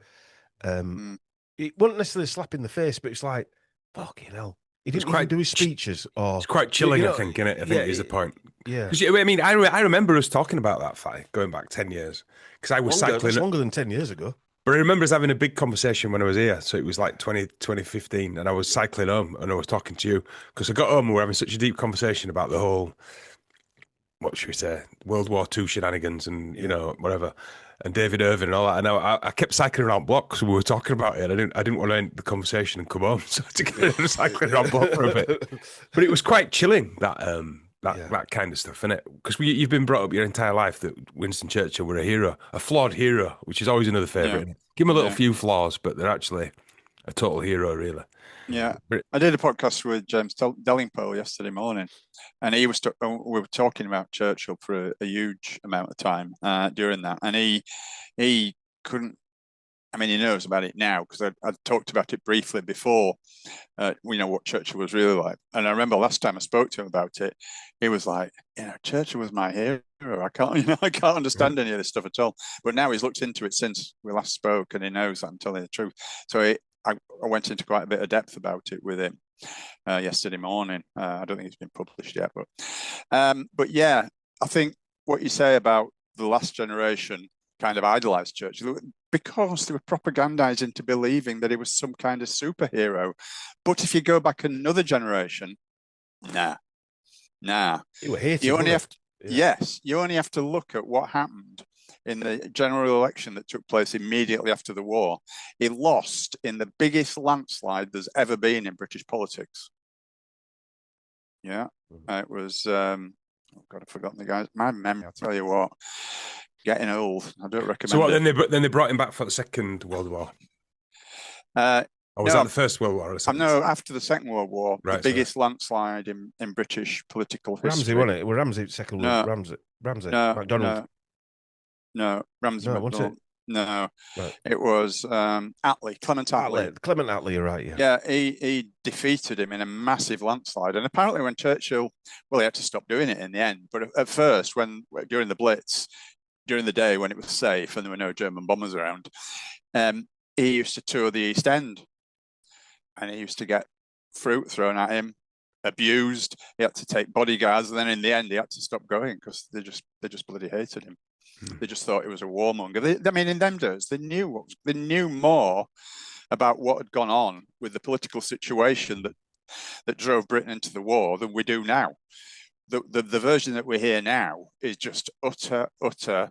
It wasn't necessarily a slap in the face, but it's like, fucking hell. He didn't even do his speeches. It's quite chilling, I think, innit? I think is the point. Yeah. Because, I mean, I remember us talking about that fight going back 10 years. Because I was cycling. That's longer than 10 years ago. But I remember us having a big conversation when I was here. So it was like 2015. And I was cycling home and I was talking to you. Because I got home and we were having such a deep conversation about the whole, what should we say, World War II shenanigans and, you know, whatever. And David Irving and all that. And I kept cycling around block because we were talking about it. I didn't want to end the conversation and come home. So I had to get cycling around block for a bit. But it was quite chilling, that kind of stuff, innit? Because you've been brought up your entire life that Winston Churchill were a hero, a flawed hero, which is always another favourite. Yeah. Give him a little few flaws, but they're actually a total hero, really. Yeah, I did a podcast with James Dellingpole yesterday morning, and we were talking about Churchill for a huge amount of time during that, and he couldn't. I mean, he knows about it now because I talked about it briefly before. We know what Churchill was really like, and I remember last time I spoke to him about it, he was like, Churchill was my hero. I can't understand any of this stuff at all. But now he's looked into it since we last spoke, and he knows that I'm telling the truth. So I went into quite a bit of depth about it with him yesterday morning. I don't think it's been published yet, but yeah, I think what you say about the last generation kind of idolized Churchill because they were propagandized into believing that he was some kind of superhero. But if you go back another generation, nah. You were hated, you only have to, yes, you only have to look at what happened in the general election that took place immediately after the war. He lost in the biggest landslide there's ever been in British politics. Yeah, it was. Oh God, I've forgotten the guys. My memory. I'll tell you what. Getting old. I don't recommend. So what? Then they brought him back for the Second World War. Or was that the First World War? Or no, after the Second World War, the biggest landslide in British political history. Ramsey, wasn't it? It was Ramsey, Second World War. Ramsey. MacDonald. No, Ramsey. No, wasn't it? No, right. It was Attlee, Clement Attlee. Clement Attlee, you're right, yeah. Yeah, he defeated him in a massive landslide. And apparently when Churchill, he had to stop doing it in the end. But at first, during the Blitz, during the day when it was safe and there were no German bombers around, he used to tour the East End. And he used to get fruit thrown at him, abused. He had to take bodyguards. And then in the end, he had to stop going because they just bloody hated him. They just thought it was a warmonger. I mean, in them days, they knew more about what had gone on with the political situation that drove Britain into the war than we do now. The version that we hear now is just utter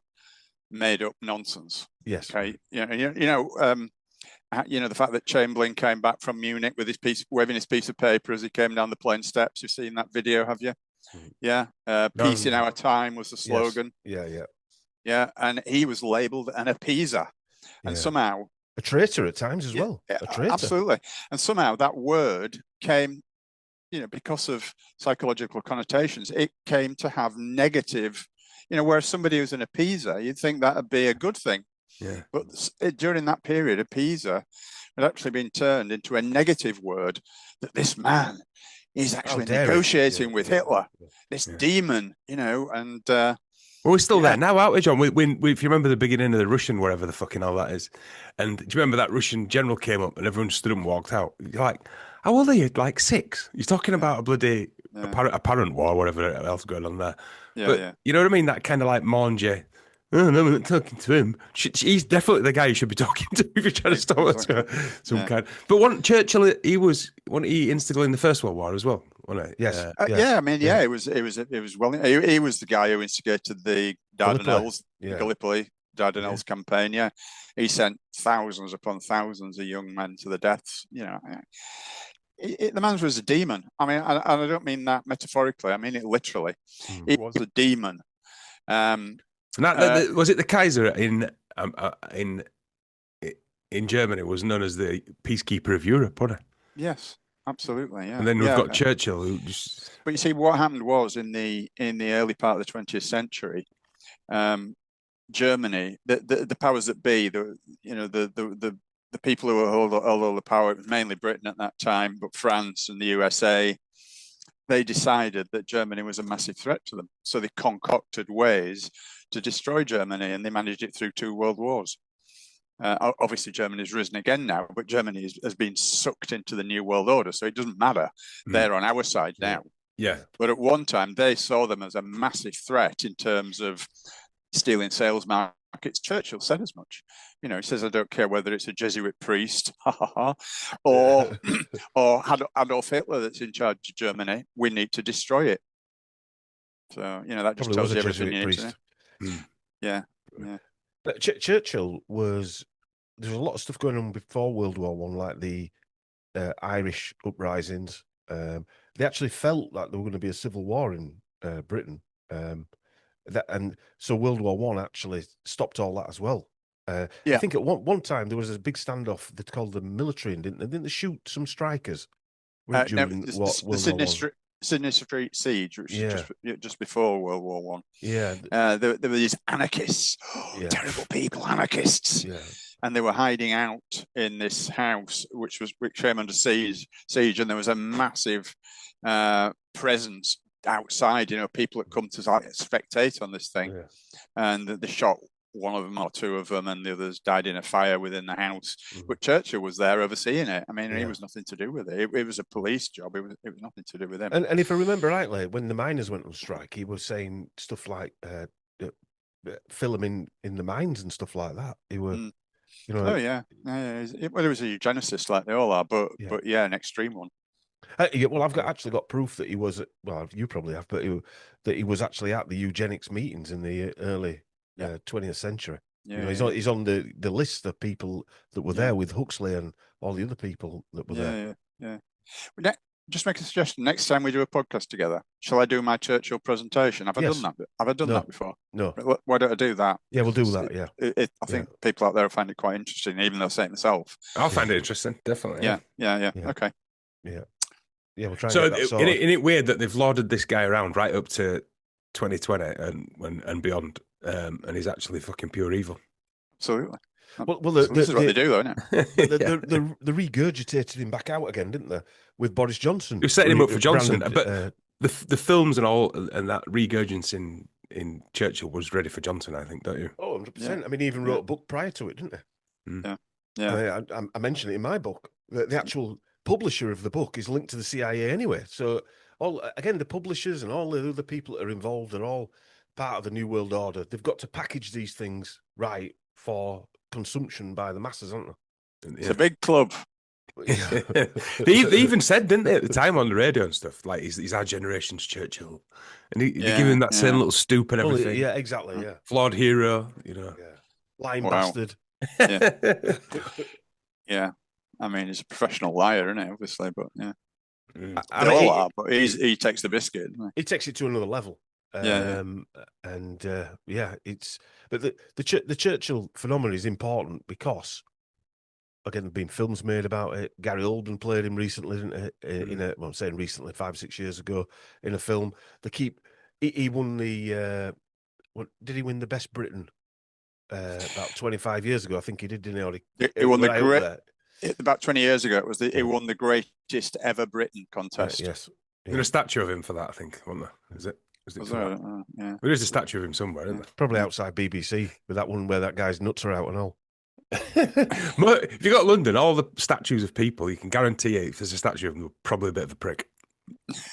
made up nonsense. Yes. Okay. The fact that Chamberlain came back from Munich with waving his piece of paper as he came down the plane steps. You've seen that video, have you? Yeah. Peace in our time was the slogan. Yes. Yeah. Yeah, and he was labelled an appeaser, and somehow a traitor at times as well. Yeah, a traitor, absolutely. And somehow that word came, because of psychological connotations, it came to have negative. Where somebody who's an appeaser, you'd think that'd be a good thing. Yeah. But during that period, appeaser had actually been turned into a negative word. That this man is actually negotiating with Hitler, this demon, and. Well, we're still there now, aren't we, John? If you remember the beginning of the Russian, whatever the fucking hell that is, and do you remember that Russian general came up and everyone stood and walked out? You're like, how old are you? Like 6? You're talking about a bloody apparent war, whatever else going on there. You know what I mean? That kind of like Manger. Oh, no, we're not talking to him. He's definitely the guy you should be talking to if you're trying to stop some kind. But Churchill, he instigated in the First World War as well, wasn't he? Yes. It was he was the guy who instigated the Dardanelles, Gallipoli Dardanelles campaign. Yeah, he sent thousands upon thousands of young men to the deaths. The man was a demon. I mean, and I don't mean that metaphorically. I mean it literally. He was a demon. Was it the Kaiser in Germany was known as the peacekeeper of Europe, wasn't it? Yes, absolutely. Yeah. And then we've got Churchill, who just. But you see, what happened was in the early part of the 20th century, Germany, the powers that be, the people who hold all the power, mainly Britain at that time, but France and the USA, they decided that Germany was a massive threat to them. So they concocted ways to destroy Germany, and they managed it through 2 world wars. Obviously, Germany's risen again now, but Germany has been sucked into the New World Order, so it doesn't matter. They're on our side now. Yeah. But at one time, they saw them as a massive threat in terms of stealing sales markets. Churchill said as much. He says, I don't care whether it's a Jesuit priest, or Adolf Hitler that's in charge of Germany. We need to destroy it. So, that just tells you everything you need to know. Yeah. But Churchill was... There's a lot of stuff going on before World War One, like the Irish uprisings. They actually felt like there were going to be a civil war in Britain. And so World War One actually stopped all that as well. I think at one time there was a big standoff that called the military, and didn't they shoot some strikers during World War One? Sydney Street siege, which was just before World War One. Yeah, there were these anarchists, terrible people, anarchists. Yeah. And they were hiding out in this house, which came under siege, and there was a massive presence outside. People had come to spectate on this thing, and they shot one of them or two of them, and the others died in a fire within the house. But Churchill was there overseeing it. I mean, he was nothing to do with it. It was a police job. It was nothing to do with him. And if I remember rightly, when the miners went on strike, he was saying stuff like filming in the mines and stuff like that. He was. Well, he was a eugenicist, like they all are, but an extreme one. Well, I've actually got proof that he was. Well, you probably have, but that he was actually at the eugenics meetings in the early 20th century. He's on the list of people that were there with Huxley and all the other people that were there. Just make a suggestion. Next time we do a podcast together, shall I do my Churchill presentation? Have I done that? Have I done that before? No. Why don't I do that? Yeah, we'll do that. Yeah. I think people out there will find it quite interesting, even though I say it myself. I'll find it interesting, definitely. Yeah. Okay. Yeah, we'll try. So, isn't it weird that they've lauded this guy around right up to 2020 and beyond, and he's actually fucking pure evil? Absolutely. Well, this is what they do, though, isn't it? They regurgitated him back out again, didn't they? With Boris Johnson, you're setting him up for Johnson, but the films and all and that regurgence in Churchill was ready for Johnson, I think, don't you? Oh, 100%. I mean, he even wrote a book prior to it, didn't he? Yeah. I mentioned it in my book. The actual publisher of the book is linked to the CIA anyway. So, the publishers and all the other people that are involved are all part of the New World Order. They've got to package these things right for consumption by the masses, aren't they? It's a big club. They even said, didn't they, at the time on the radio and stuff, like he's our generation's Churchill, and they give him that same little stoop and everything. Yeah, exactly. Yeah, flawed hero, lying bastard. Yeah. I mean, he's a professional liar, isn't he? Obviously, but they all are. But he takes the biscuit. Doesn't he? He takes it to another level. It's the Churchill phenomenon is important because, again, there've been films made about it. Gary Oldman played him recently, didn't I'm saying recently, 5 or 6 years ago, in a film. He won the did he win the Best Britain about 25 years ago? I think he did, didn't he? He won about 20 years ago. He won the greatest ever Britain contest. Yes, there's a statue of him for that, I think, wasn't there? Is it? There is a statue of him somewhere, isn't there? Probably outside BBC with that one where that guy's nuts are out and all. If you got London, all the statues of people, you can guarantee if there's a statue of them, probably a bit of a prick.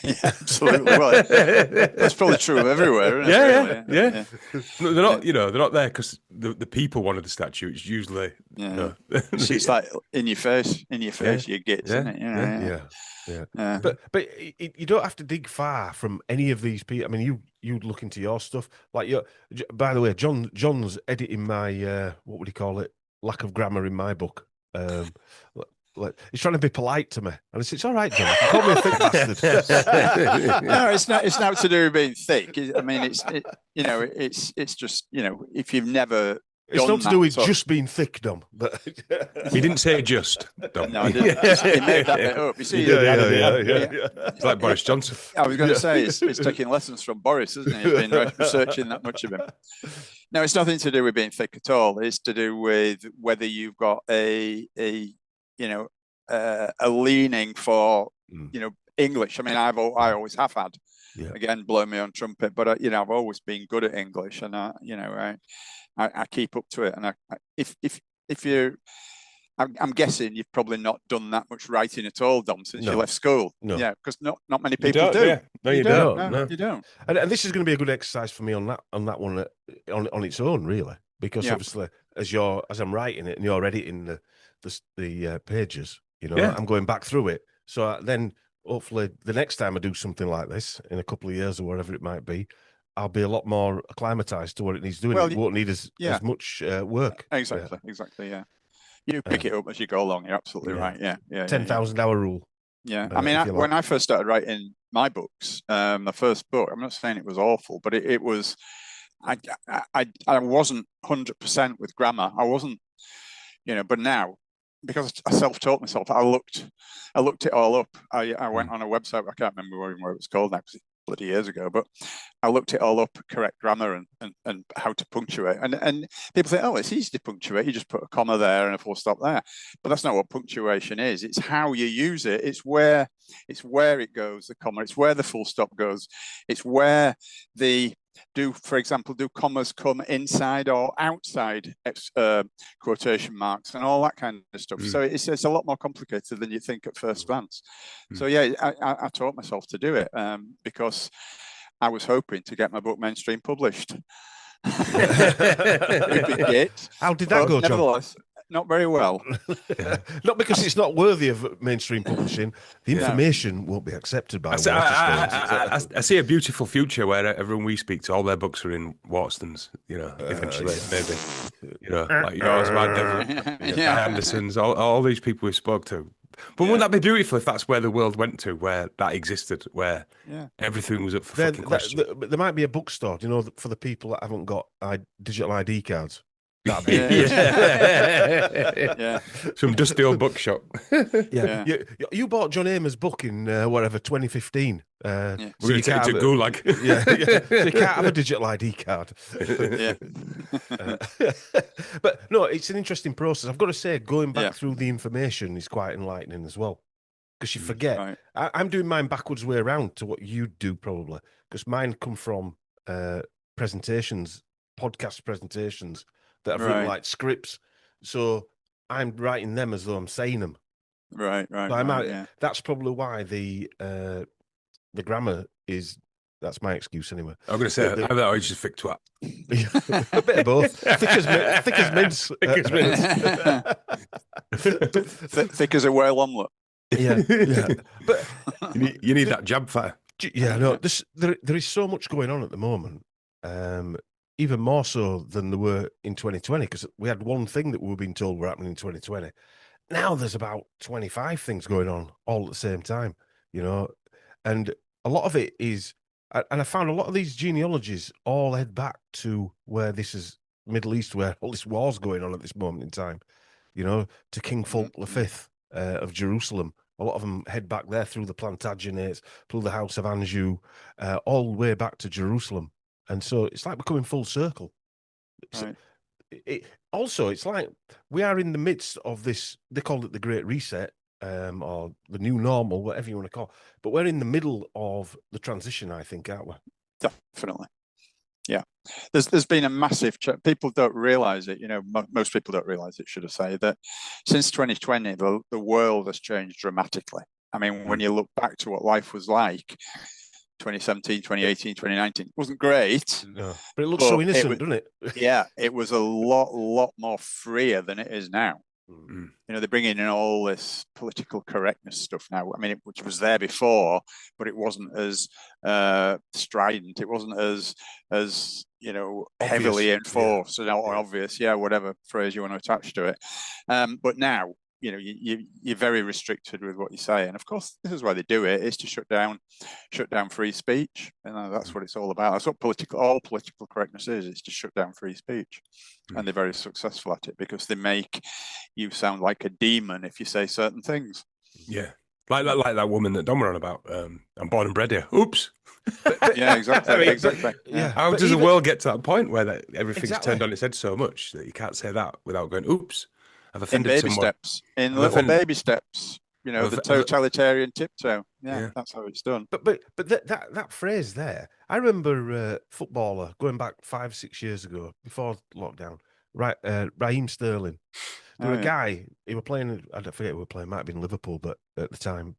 Yeah, absolutely. Well, that's probably true of everywhere, isn't it? Yeah. No, they're not. They're not there because the people wanted the statue. It's usually it's like in your face, you get, isn't it? Yeah. But you don't have to dig far from any of these people. I mean, you look into your stuff. Like, by the way, John's editing my what would he call it? Lack of grammar in my book. He's trying to be polite to me, and I said, "It's all right, John. Call me a thick bastard." No, it's not. It's not to do with being thick. I mean, it's just if you've never. It's not to do with just being thick, Dom. But he didn't say just, Dom. No, he didn't. He made that bit up. You see, It's like Boris Johnson. I was going to say it's taking lessons from Boris, isn't it? He's been researching that much of him. No, it's nothing to do with being thick at all. It's to do with whether you've got a leaning for English. I mean, I always have had. Yeah. Again, blow me on trumpet, but I've always been good at English, and I keep up to it. And if you, I'm guessing you've probably not done that much writing at all, Dom, since you left school. No. Yeah, because not many people do. Yeah. No, you don't. No. You don't. And this is going to be a good exercise for me on that one on its own, really, because obviously as I'm writing it and you're editing the pages, I'm going back through it. So then hopefully the next time I do something like this in a couple of years or whatever it might be, I'll be a lot more acclimatized to what it needs doing. Well, it won't need as much work. Exactly. Yeah. You pick it up as you go along. You're absolutely right. Yeah. 10,000 hour rule. Yeah. I mean, when I first started writing my books, the first book, I'm not saying it was awful, but it was, I wasn't 100% with grammar. I wasn't, but now, because I self-taught myself, I looked it all up. I went on a website, I can't remember what it was called now, because it's bloody years ago, but I looked it all up, correct grammar and how to punctuate. And people say, oh, it's easy to punctuate. You just put a comma there and a full stop there. But that's not what punctuation is. It's how you use it. It's where it goes, the comma. It's where the full stop goes. It's where for example, do commas come inside or outside quotation marks and all that kind of stuff. So it's a lot more complicated than you think at first glance. So yeah, I taught myself to do it because I was hoping to get my book mainstream published. How did that go, John? Nevertheless, not very well. Not because it's not worthy of mainstream publishing. The information won't be accepted by Waterstones. I see a beautiful future where everyone we speak to, all their books are in Waterstones. Eventually, maybe. Like yours, Anderson's, all these people we spoke to. But wouldn't that be beautiful if that's where the world went to, where that existed, where everything was up for fucking question? There might be a bookstore, for the people that haven't got digital ID cards. That'd be Some dusty old bookshop. You bought John Hamer's book in 2015. We're going to take it to Gulag. So you can't have a digital ID card. But no, it's an interesting process. I've got to say, going back through the information is quite enlightening as well, because you forget. Right. I'm doing mine backwards way around to what you do probably, because mine come from presentations, podcast presentations that I've written like scripts. So I'm writing them as though I'm saying them. Right. So that's probably why the grammar is. That's my excuse anyway. I'm going to say I thought I just thick twat. A bit of both. Thick as mince. Thick as a whale omelette. Yeah. But you need that jab fire. Yeah, no. There is so much going on at the moment. Even more so than there were in 2020, because we had one thing that we were being told were happening in 2020. Now there's about 25 things going on all at the same time, and a lot of it is, and I found a lot of these genealogies all head back to where this is Middle East, where all this war's going on at this moment in time, to King Fulk V of Jerusalem. A lot of them head back there through the Plantagenets, through the House of Anjou, all the way back to Jerusalem. And so it's like we're coming full circle. Right. It's like we are in the midst of this, they call it the Great Reset, or the new normal, whatever you want to call it. But we're in the middle of the transition, I think, aren't we? Definitely. Yeah. There's been a massive, people don't realise it, most people don't realise it, should I say, that since 2020, the world has changed dramatically. I mean, when you look back to what life was like, 2017, 2018, 2019. It wasn't great. No, but it looks so innocent, doesn't it? Yeah, it was a lot more freer than it is now. Mm. They're bringing in all this political correctness stuff now. I mean, which was there before, but it wasn't as strident. It wasn't as heavily enforced and obvious. Yeah, whatever phrase you want to attach to it. But now, you're very restricted with what you say, and of course, this is why they do it: is to shut down free speech, and that's what it's all about. That's what all political correctness is: it's to shut down free speech, and they're very successful at it because they make you sound like a demon if you say certain things. Yeah, like that woman that Dom were on about. I'm born and bred here. Oops. Yeah, exactly. Exactly. Yeah. How does the world get to that point where everything's turned on its head so much that you can't say that without going, "Oops"? I've offended in baby someone. Steps, in little baby steps. the totalitarian tiptoe. Yeah. That's how it's done. But that phrase there, I remember a footballer going back 5-6 years ago before lockdown. Right, Raheem Sterling. There were a guy. He were playing. I don't forget who were playing. Might have been Liverpool, but at the time,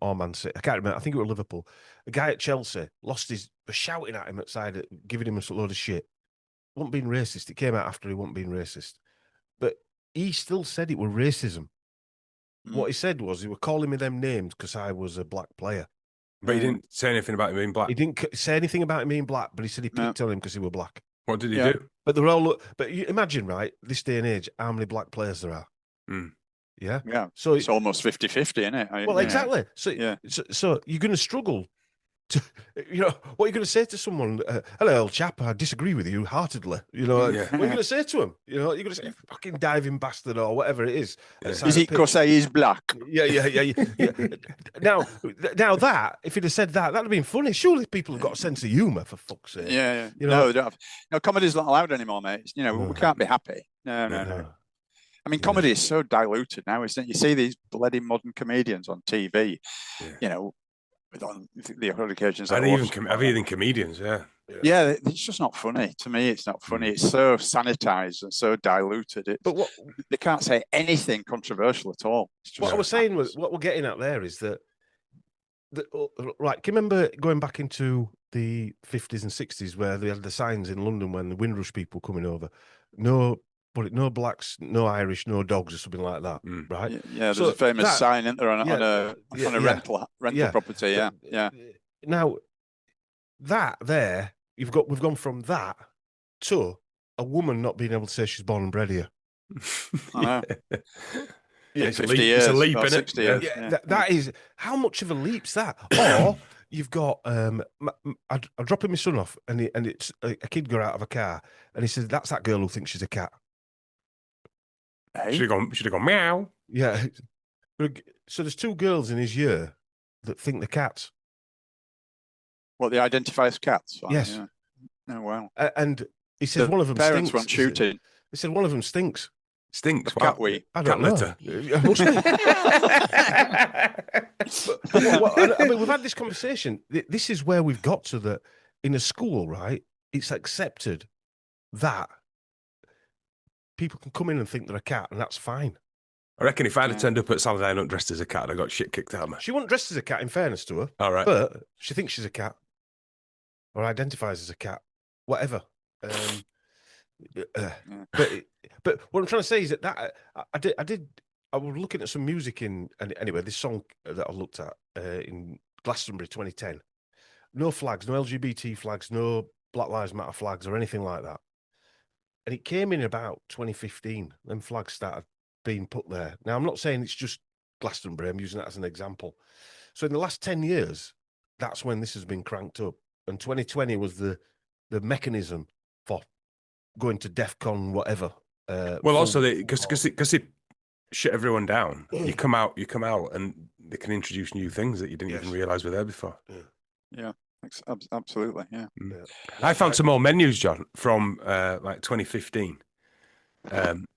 or Man City. I can't remember. I think it was Liverpool. A guy at Chelsea was shouting at him outside, giving him a load of shit. Wasn't being racist. It came out after he wasn't being racist, but he still said it were racism. What he said was, he were calling me them names because I was a black player. But he didn't say anything about him being black. He didn't say anything about him being black, but he said he picked on him because he were black. What did he do? But they're all. But you imagine, right, this day and age, how many black players there are. Yeah. Yeah. So it's almost 50-50, isn't it? Well, exactly. So you're going to struggle to, what are you going to say to someone? Hello, old chap, I disagree with you heartedly. What are you going to say to him? You're going to say, fucking diving bastard or whatever it is. Is it because he's black? Yeah. Now that, if he'd have said that, that'd have been funny. Surely people have got a sense of humour, for fuck's sake. Yeah. No, they don't have. No, comedy's not allowed anymore, mate. We can't be happy. No. I mean, comedy is so diluted now, isn't it? You see these bloody modern comedians on TV, on the occasions. And even comedians, yeah, it's just not funny. To me, it's not funny. It's so sanitized and so diluted. They can't say anything controversial at all. What I was saying was, what we're getting at there is that right, can you remember going back into the 50s and 60s where they had the signs in London when the Windrush people coming over? No blacks, no Irish, no dogs, or something like that, right? Yeah, there's a famous sign, isn't there, on a rental property. Yeah. Now, that there, we've gone from that to a woman not being able to say she's born and bred here. I know. It's 50 years. It's a leap, isn't it? 60 years. That is, how much of a leap's that? Or you've got, I'm dropping my son off, and it's a kid got out of a car, and he says, "That's that girl who thinks she's a cat." Hey? Should have gone meow. Yeah. So there's two girls in his year that think they're cats. What, they identify as cats? Yes. Oh, wow. And he says one of them parents stinks. Weren't shooting. He said one of them stinks. Stinks? Cat wee. I don't know. Litter. I mean, we've had this conversation. This is where we've got to, that in a school, right? It's accepted that people can come in and think they're a cat, and that's fine. I reckon if I'd have turned up at Saturday night dressed as a cat, I got shit kicked out of me. She wasn't dressed as a cat, in fairness to her. All right. But she thinks she's a cat, or identifies as a cat, whatever. But what I'm trying to say is that I was looking at some music anyway, this song that I looked at in Glastonbury 2010. No flags, no LGBT flags, no Black Lives Matter flags or anything like that. And it came in about 2015. Them flags started being put there. Now, I'm not saying it's just Glastonbury. I'm using that as an example. So in the last 10 years, that's when this has been cranked up. And 2020 was the mechanism for going to DEFCON, whatever. Well, also, because it shut everyone down. You come out, and they can introduce new things that you didn't even realise were there before. Yeah. Absolutely, yeah. I found some more menus, John, from like 2015, and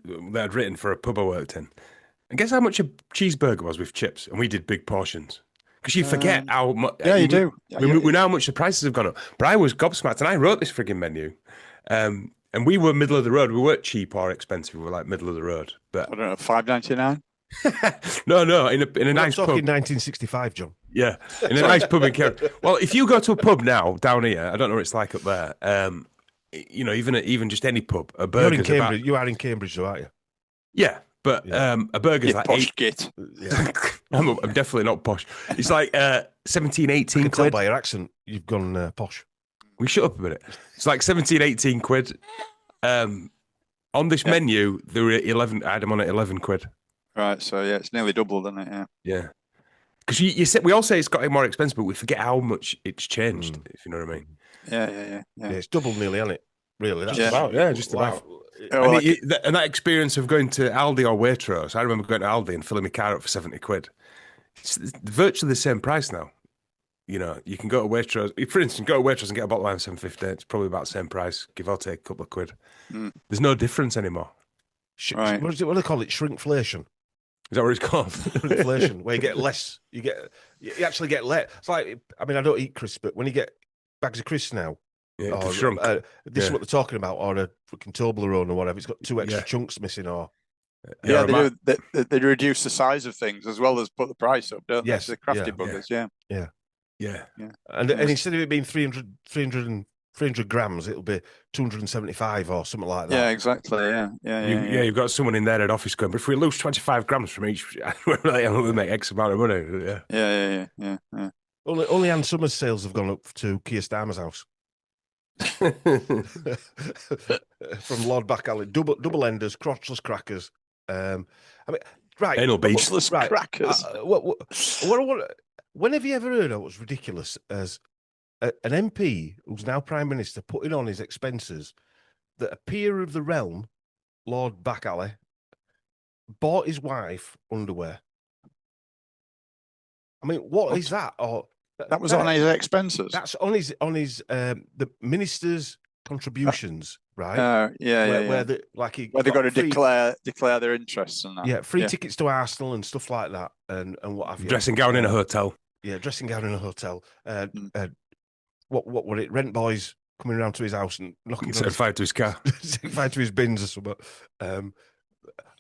they had written for a pub I worked in. And guess how much a cheeseburger was with chips? And we did big portions. Because you forget how much. Yeah, you do. We know how much the prices have gone up. But I was gobsmacked, and I wrote this frigging menu. And we were middle of the road. We weren't cheap or expensive. We were like middle of the road. But I don't know, $5.99. No, in a nice pub. Talking 1965, John. Yeah, in a nice pub in Kerry. Well, if you go to a pub now down here, I don't know what it's like up there. Even just any pub, a burger. You're in Cambridge. You are in Cambridge, though, aren't you? Yeah, but a burger's like posh git. Yeah. I'm definitely not posh. It's like 17, 18 quid. quid. By your accent, you've gone posh. We shut up a minute. It's like 17, 18 quid. On this menu, there were 11. I had them on at 11 quid. Right, so it's nearly doubled, isn't it? Yeah. Because you said, we all say it's got more expensive, but we forget how much it's changed. If you know what I mean. Yeah. It's doubled nearly, isn't it? Really? That's just about. And that experience of going to Aldi or Waitrose, I remember going to Aldi and filling my car up for 70 quid. It's virtually the same price now. You can go to Waitrose. For instance, go to Waitrose and get a bottle of wine for $7.50. It's probably about the same price, give or take a couple of quid. There's no difference anymore. Right. What do they call it? Shrinkflation. Is that what it's called? Inflation, where you get less. You actually get less. It's like, I mean, I don't eat crisps, but when you get bags of crisps now, Yeah, or, they've shrunk. this is what they're talking about, or a fucking Toblerone or whatever. It's got 2 extra Yeah. chunks missing, or Yeah, they do. They reduce the size of things as well as put the price up, don't Yes, they? The crafty yeah, buggers, yeah. And Yes. instead of it being 300 grams, it'll be 275 or something like that. Yeah, exactly. Yeah. You've got someone in there at office going, but if we lose 25 grams from each, we'll make X amount of money. Yeah. Only Ann Summers' sales have gone up to Keir Starmer's house. From Lord Backalley, double enders, crotchless crackers. I mean, right, Anal beads. Crotchless crackers. When have you ever heard of what's ridiculous as an MP who's now Prime Minister putting on his expenses that a peer of the realm, Lord Backalley, bought his wife underwear? I mean, what is that? Or that was on his expenses. That's on his the minister's contributions, right? Where they've got to declare their interests and that. Yeah, free tickets to Arsenal and stuff like that, and what have you? Dressing gown in a hotel. Yeah, dressing gown in a hotel. What were it? Rent boys coming around to his house and knocking Set fire to his car. set fire to his bins or something.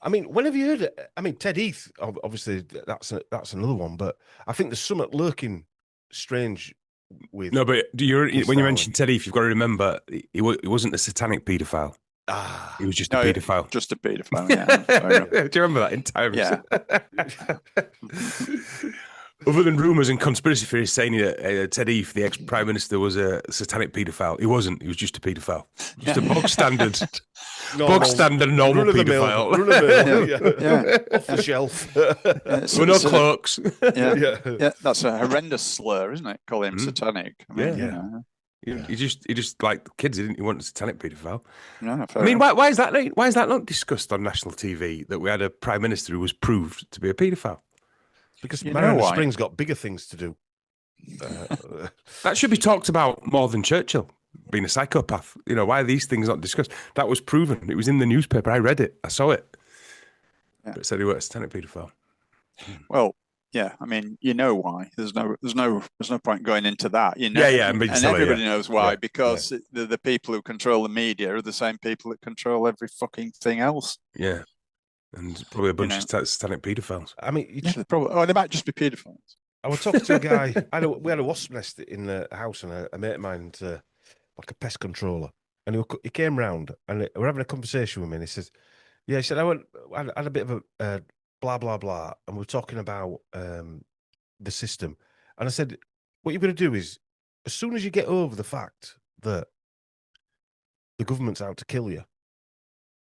I mean, when have you heard it? I mean, Ted Heath, obviously, that's another one, but I think there's something lurking strange with. No, but when you mention Ted Heath, you've got to remember he wasn't a satanic paedophile. He was just a paedophile. Just a paedophile, yeah. Do you remember that in Times? Yeah. Other than rumours and conspiracy theories saying that Ted Heath, the ex-Prime Minister, was a satanic paedophile, he wasn't. He was just a paedophile. Just a bog standard normal paedophile. Off the shelf. We're no clerks. Yeah, that's a horrendous slur, isn't it? Calling him satanic. I mean, He just like kids. He wasn't a satanic paedophile. No, I mean, why is that? Why is that not discussed on national TV that we had a Prime Minister who was proved to be a paedophile? Because Mariana Springs got bigger things to do. That should be talked about more than Churchill being a psychopath. You know, why are these things not discussed? That was proven. It was in the newspaper. I read it. I saw it. Yeah. But it said he was a satanic paedophile. Well, yeah. I mean, you know why? There's no point going into that. You know, and everybody knows why, because the people who control the media are the same people that control every fucking thing else. Yeah. And probably a bunch of satanic paedophiles. I mean, they might just be paedophiles. I was talking to a guy. We had a wasp nest in the house, and a mate of mine, like a pest controller, and he came round, and we're having a conversation with me, and he says, "Yeah," he said, I had a bit of a blah blah blah, and we're talking about the system, and I said, "What you're going to do is, as soon as you get over the fact that the government's out to kill you."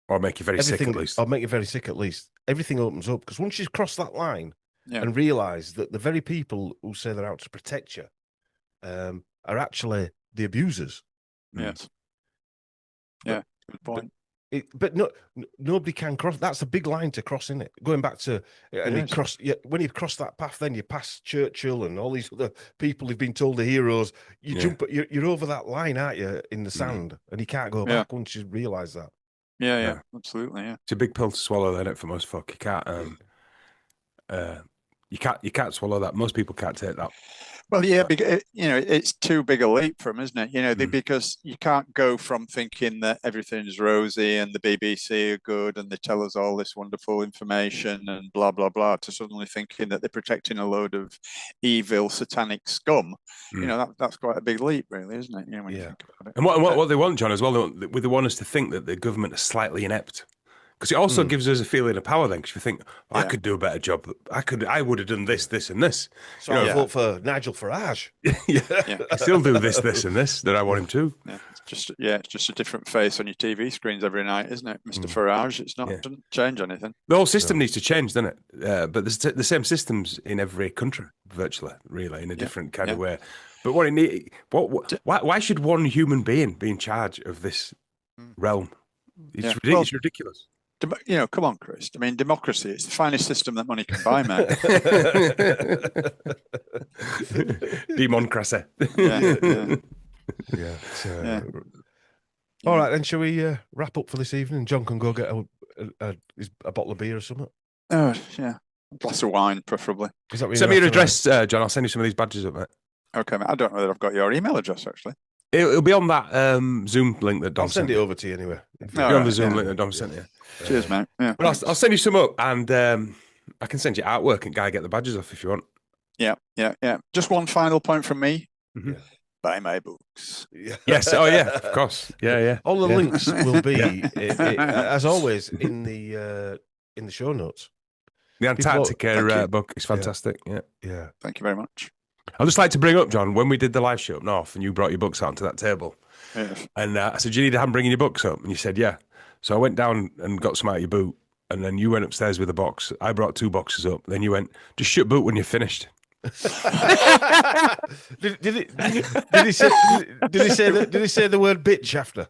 Or make you very sick at least. Or make you very sick at least. Everything opens up. Because once you cross that line and realise that the very people who say they're out to protect you are actually the abusers. Yes. Yeah, good point. But nobody can cross. That's a big line to cross, isn't it? Going back to when you cross that path, then you pass Churchill and all these other people who've been told the heroes. You're over that line, aren't you, in the sand, and you can't go back once you realise that. Yeah, absolutely. Yeah, it's a big pill to swallow, isn't it, for most folk? You can't swallow that. Most people can't take that. Well, yeah, because, it's too big a leap for them, isn't it? Because you can't go from thinking that everything's rosy and the BBC are good and they tell us all this wonderful information and blah, blah, blah, to suddenly thinking that they're protecting a load of evil, satanic scum. That's quite a big leap, really, isn't it? When you think about it. And what they want, John, as well, they want us to think that the government is slightly inept. Because it also gives us a feeling of power then, because you think, I could do a better job. I would have done this, and this. So I vote for Nigel Farage. I still do this, and this that I want him to. Yeah. It's just a different face on your TV screens every night, isn't it, Mr. Farage? It's not, it doesn't change anything. The whole system needs to change, doesn't it? But there's the same systems in every country, virtually, really, in a different kind of way. But why should one human being be in charge of this realm? It's ridiculous. Come on, Chris. I mean, democracy, it's the finest system that money can buy, man. Democracy. All right, then, shall we wrap up for this evening? John can go get a bottle of beer or something. Oh, yeah. glass of wine, preferably. Is that what Send me you're your after, address, John. I'll send you some of these badges up, mate. Okay, mate. I don't know that I've got your email address, actually. It'll be on that Zoom link that Dom I'll send sent it you. over to you anyway. It'll be on the Zoom link that Dom sent you. Cheers, mate. Yeah, But I'll send you some up, and I can send you artwork and get the badges off if you want. yeah. Just one final point from me. Mm-hmm. Buy my books. Yes. Oh, yeah. Of course. Yeah. All the links will be, as always, in the show notes. The Antarctica book is fantastic. Yeah. Thank you very much. I'd just like to bring up, John, when we did the live show up north, and you brought your books out onto that table, Yes. and I said, "Do you need a hand bringing your books up?" And you said, "Yeah." So I went down and got some out of your boot, and then you went upstairs with a box. I brought 2 boxes up. Then you went, "Just shut boot when you're finished." Did he say the word bitch after?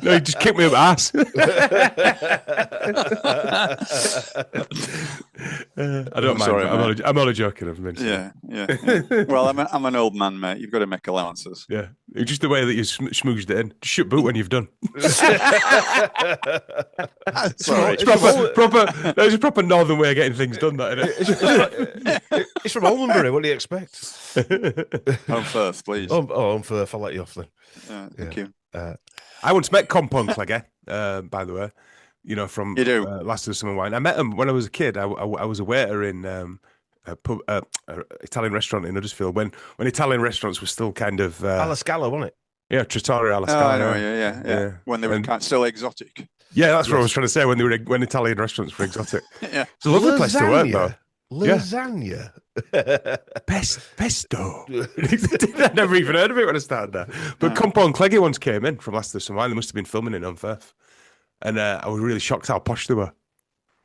No, he just kicked me up ass. I don't mind. sorry, I'm only joking. I've mentioned. Yeah. Well, I'm an old man, mate. You've got to make allowances. Yeah, it's just the way that you schmoozed it in. Just shut boot when you've done. Sorry. It's a proper northern way of getting things done. That isn't it? It's from Oldenbury. What do you expect? Home first, please. Home first. I'll let you off then. Thank you. I once met Compon Clegger, by the way. You know, from You do? Last of the Summer Wine. I met him when I was a kid. I was a waiter in a pub, Italian restaurant in Huddersfield when Italian restaurants were still kind of Alla Scala, wasn't it? Yeah, Trattoria alla Oh, Scala. I know, yeah. When they were still exotic. Yeah, that's what I was trying to say. When Italian restaurants were exotic. Yeah, it's a lovely place to work, though. Lasagna. Pesto. I'd never even heard of it when I started there. But Compon Cleggy once came in from Last of the Summer Wine. They must have been filming it on Firth. And I was really shocked how posh they were.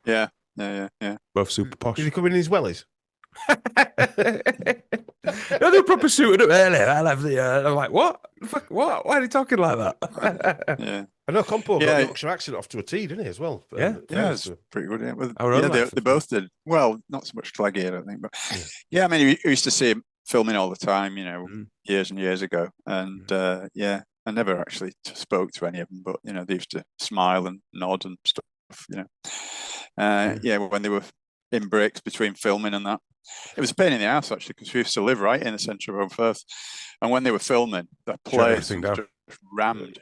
Yeah. Both super posh. Did he come in his wellies? No, they were proper suited up earlier. I'm like, what? What? Why are they talking like that? Yeah. I know Compo got the Yorkshire accent off to a T, didn't he, as well? Yeah, it's pretty good. Yeah, they both did. Well, not so much Cleggy, I don't think. But I mean, we used to see him filming all the time, years and years ago. And I never actually spoke to any of them, but, they used to smile and nod and stuff, when they were in breaks between filming and that. It was a pain in the ass, actually, because we used to live right in the centre of Firth. And when they were filming, the place was just rammed.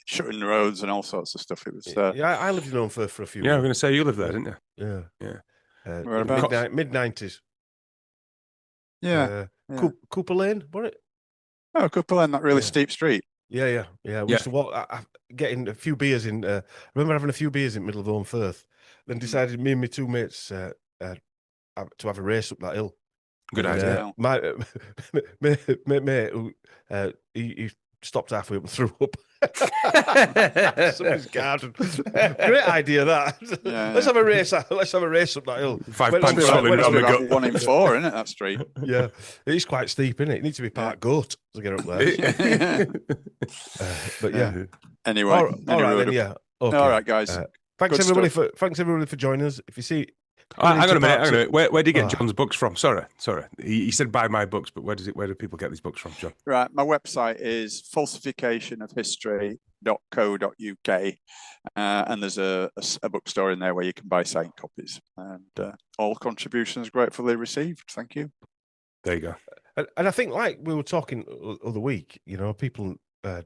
Shutting roads and all sorts of stuff. It was. I lived in Firth for a few. Yeah, I'm going to say you lived there, didn't you? Yeah. Whereabouts? Mid-90s. Yeah. Cooper Lane, wasn't it? Oh, Cooper Lane, that really steep street. Yeah. We used to walk, getting a few beers in. I remember having a few beers in the middle of Home Firth. Then decided me and my 2 mates to have a race up that hill. Good idea. My mate, who he stopped halfway up and threw up. Somebody's garden. Great idea, that. Yeah, let's have a race. Let's have a race up that hill. 5 pints solid on the gut. 1 in 4, isn't it? That street. Yeah, it's quite steep, isn't it? It needs to be part goat to get up there. But yeah. Anyway, all right then. Yeah. Okay. All right, guys. Thanks everybody for joining us. If you see, hang on a minute. Where do you get John's books from? Sorry. He said buy my books, but where do people get these books from, John? Right, my website is falsificationofhistory.co.uk, and there's a bookstore in there where you can buy signed copies, and all contributions gratefully received. Thank you. There you go. And I think, like we were talking other week, people to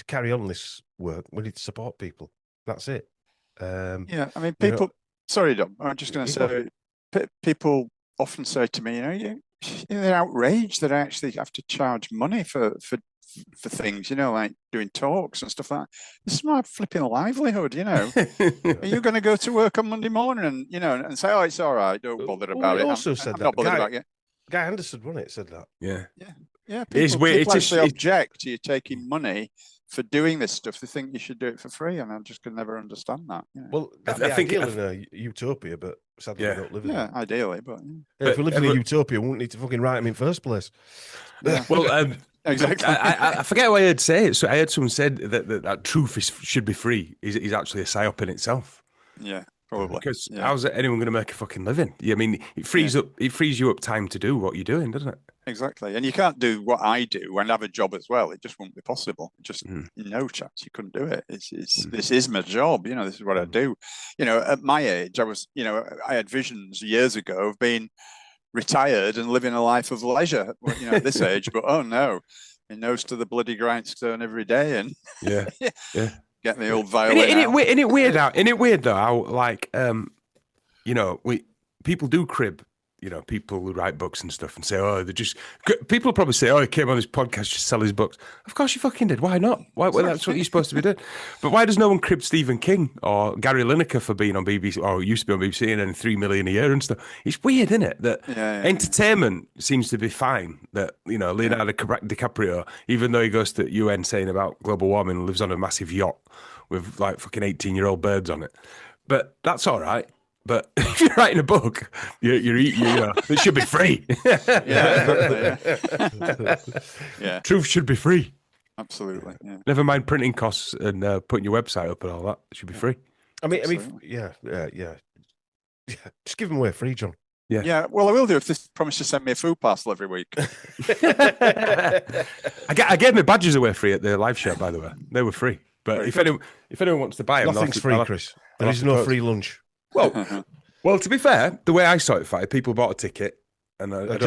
carry on this work, we need to support people. That's it. I mean, people. Sorry, Dom. I'm just going to say, people often say to me, they're outraged that I actually have to charge money for things, like doing talks and stuff like that. This is my flipping livelihood, Are you going to go to work on Monday morning and say, oh, it's all right, don't bother about it? Also said that. I'm not bothered about it. Guy Anderson, wasn't it, said that? Yeah. People actually object to you taking money for doing this stuff. They think you should do it for free, and I just can never understand that. Well, I think in a utopia, but sadly we don't live in it. Ideally, but if we lived in a utopia, we wouldn't need to fucking write them in first place. Yeah. Well, exactly. I forget what I heard say. So I heard someone said that truth should be free. Is actually a psyop in itself. Yeah, probably. Because how's anyone going to make a fucking living? I mean, it frees you up time to do what you're doing, doesn't it? exactly. And you can't do what I do and have a job as well. It just won't be possible. Just no chance. You couldn't do it. This is my job. This is what I do. At my age, I had visions years ago of being retired and living a life of leisure. At this age, but oh no, my nose to the bloody grindstone every day, and yeah. get the old violin. Isn't it weird though? How like people do crib. People who write books and stuff and say, people probably say, he came on this podcast just to sell his books. Of course you fucking did. Why not? Well, that's what you're supposed to be doing. But why does no one crib Stephen King or Gary Lineker for being on BBC, or used to be on BBC and earning $3 million a year and stuff? It's weird, isn't it? That entertainment seems to be fine. That, Leonardo DiCaprio, even though he goes to UN saying about global warming, lives on a massive yacht with like fucking 18-year-old birds on it. But that's all right. But if you're writing a book, it should be free. Yeah. Truth should be free. Absolutely. Yeah. Never mind printing costs and putting your website up and all that. It should be free. I mean, yeah. Just give them away free, John. Yeah. Well, I will do if they promise to send me a food parcel every week. I gave my badges away free at the live show, by the way. They were free. But if anyone wants to buy them, nothing's free, Chris. There is no free lunch. Well, to be fair, the way I saw it, people bought a ticket, and I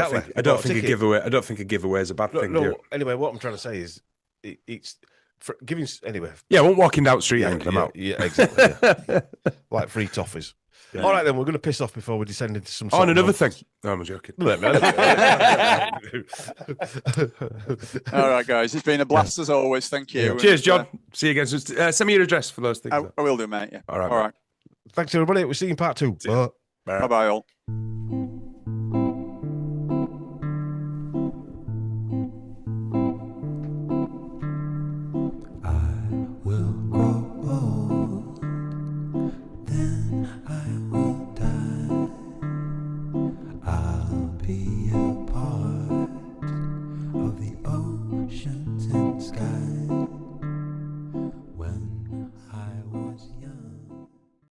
don't think a giveaway. I don't think a giveaway is a bad thing. No. Anyway, what I'm trying to say is, it's for giving. Anyway, I won't walking down the street hanging them out. Yeah, exactly. Yeah. Like free toffees. Yeah. All right, then we're going to piss off before we descend into some. And another thing. No, I'm joking. All right, guys, it's been a blast as always. Thank you. Yeah. Cheers, John. See you again. Send me your address for those things. I will do, mate. Yeah. All right. All right. Thanks, everybody. We'll see you in part 2. Bye-bye, all.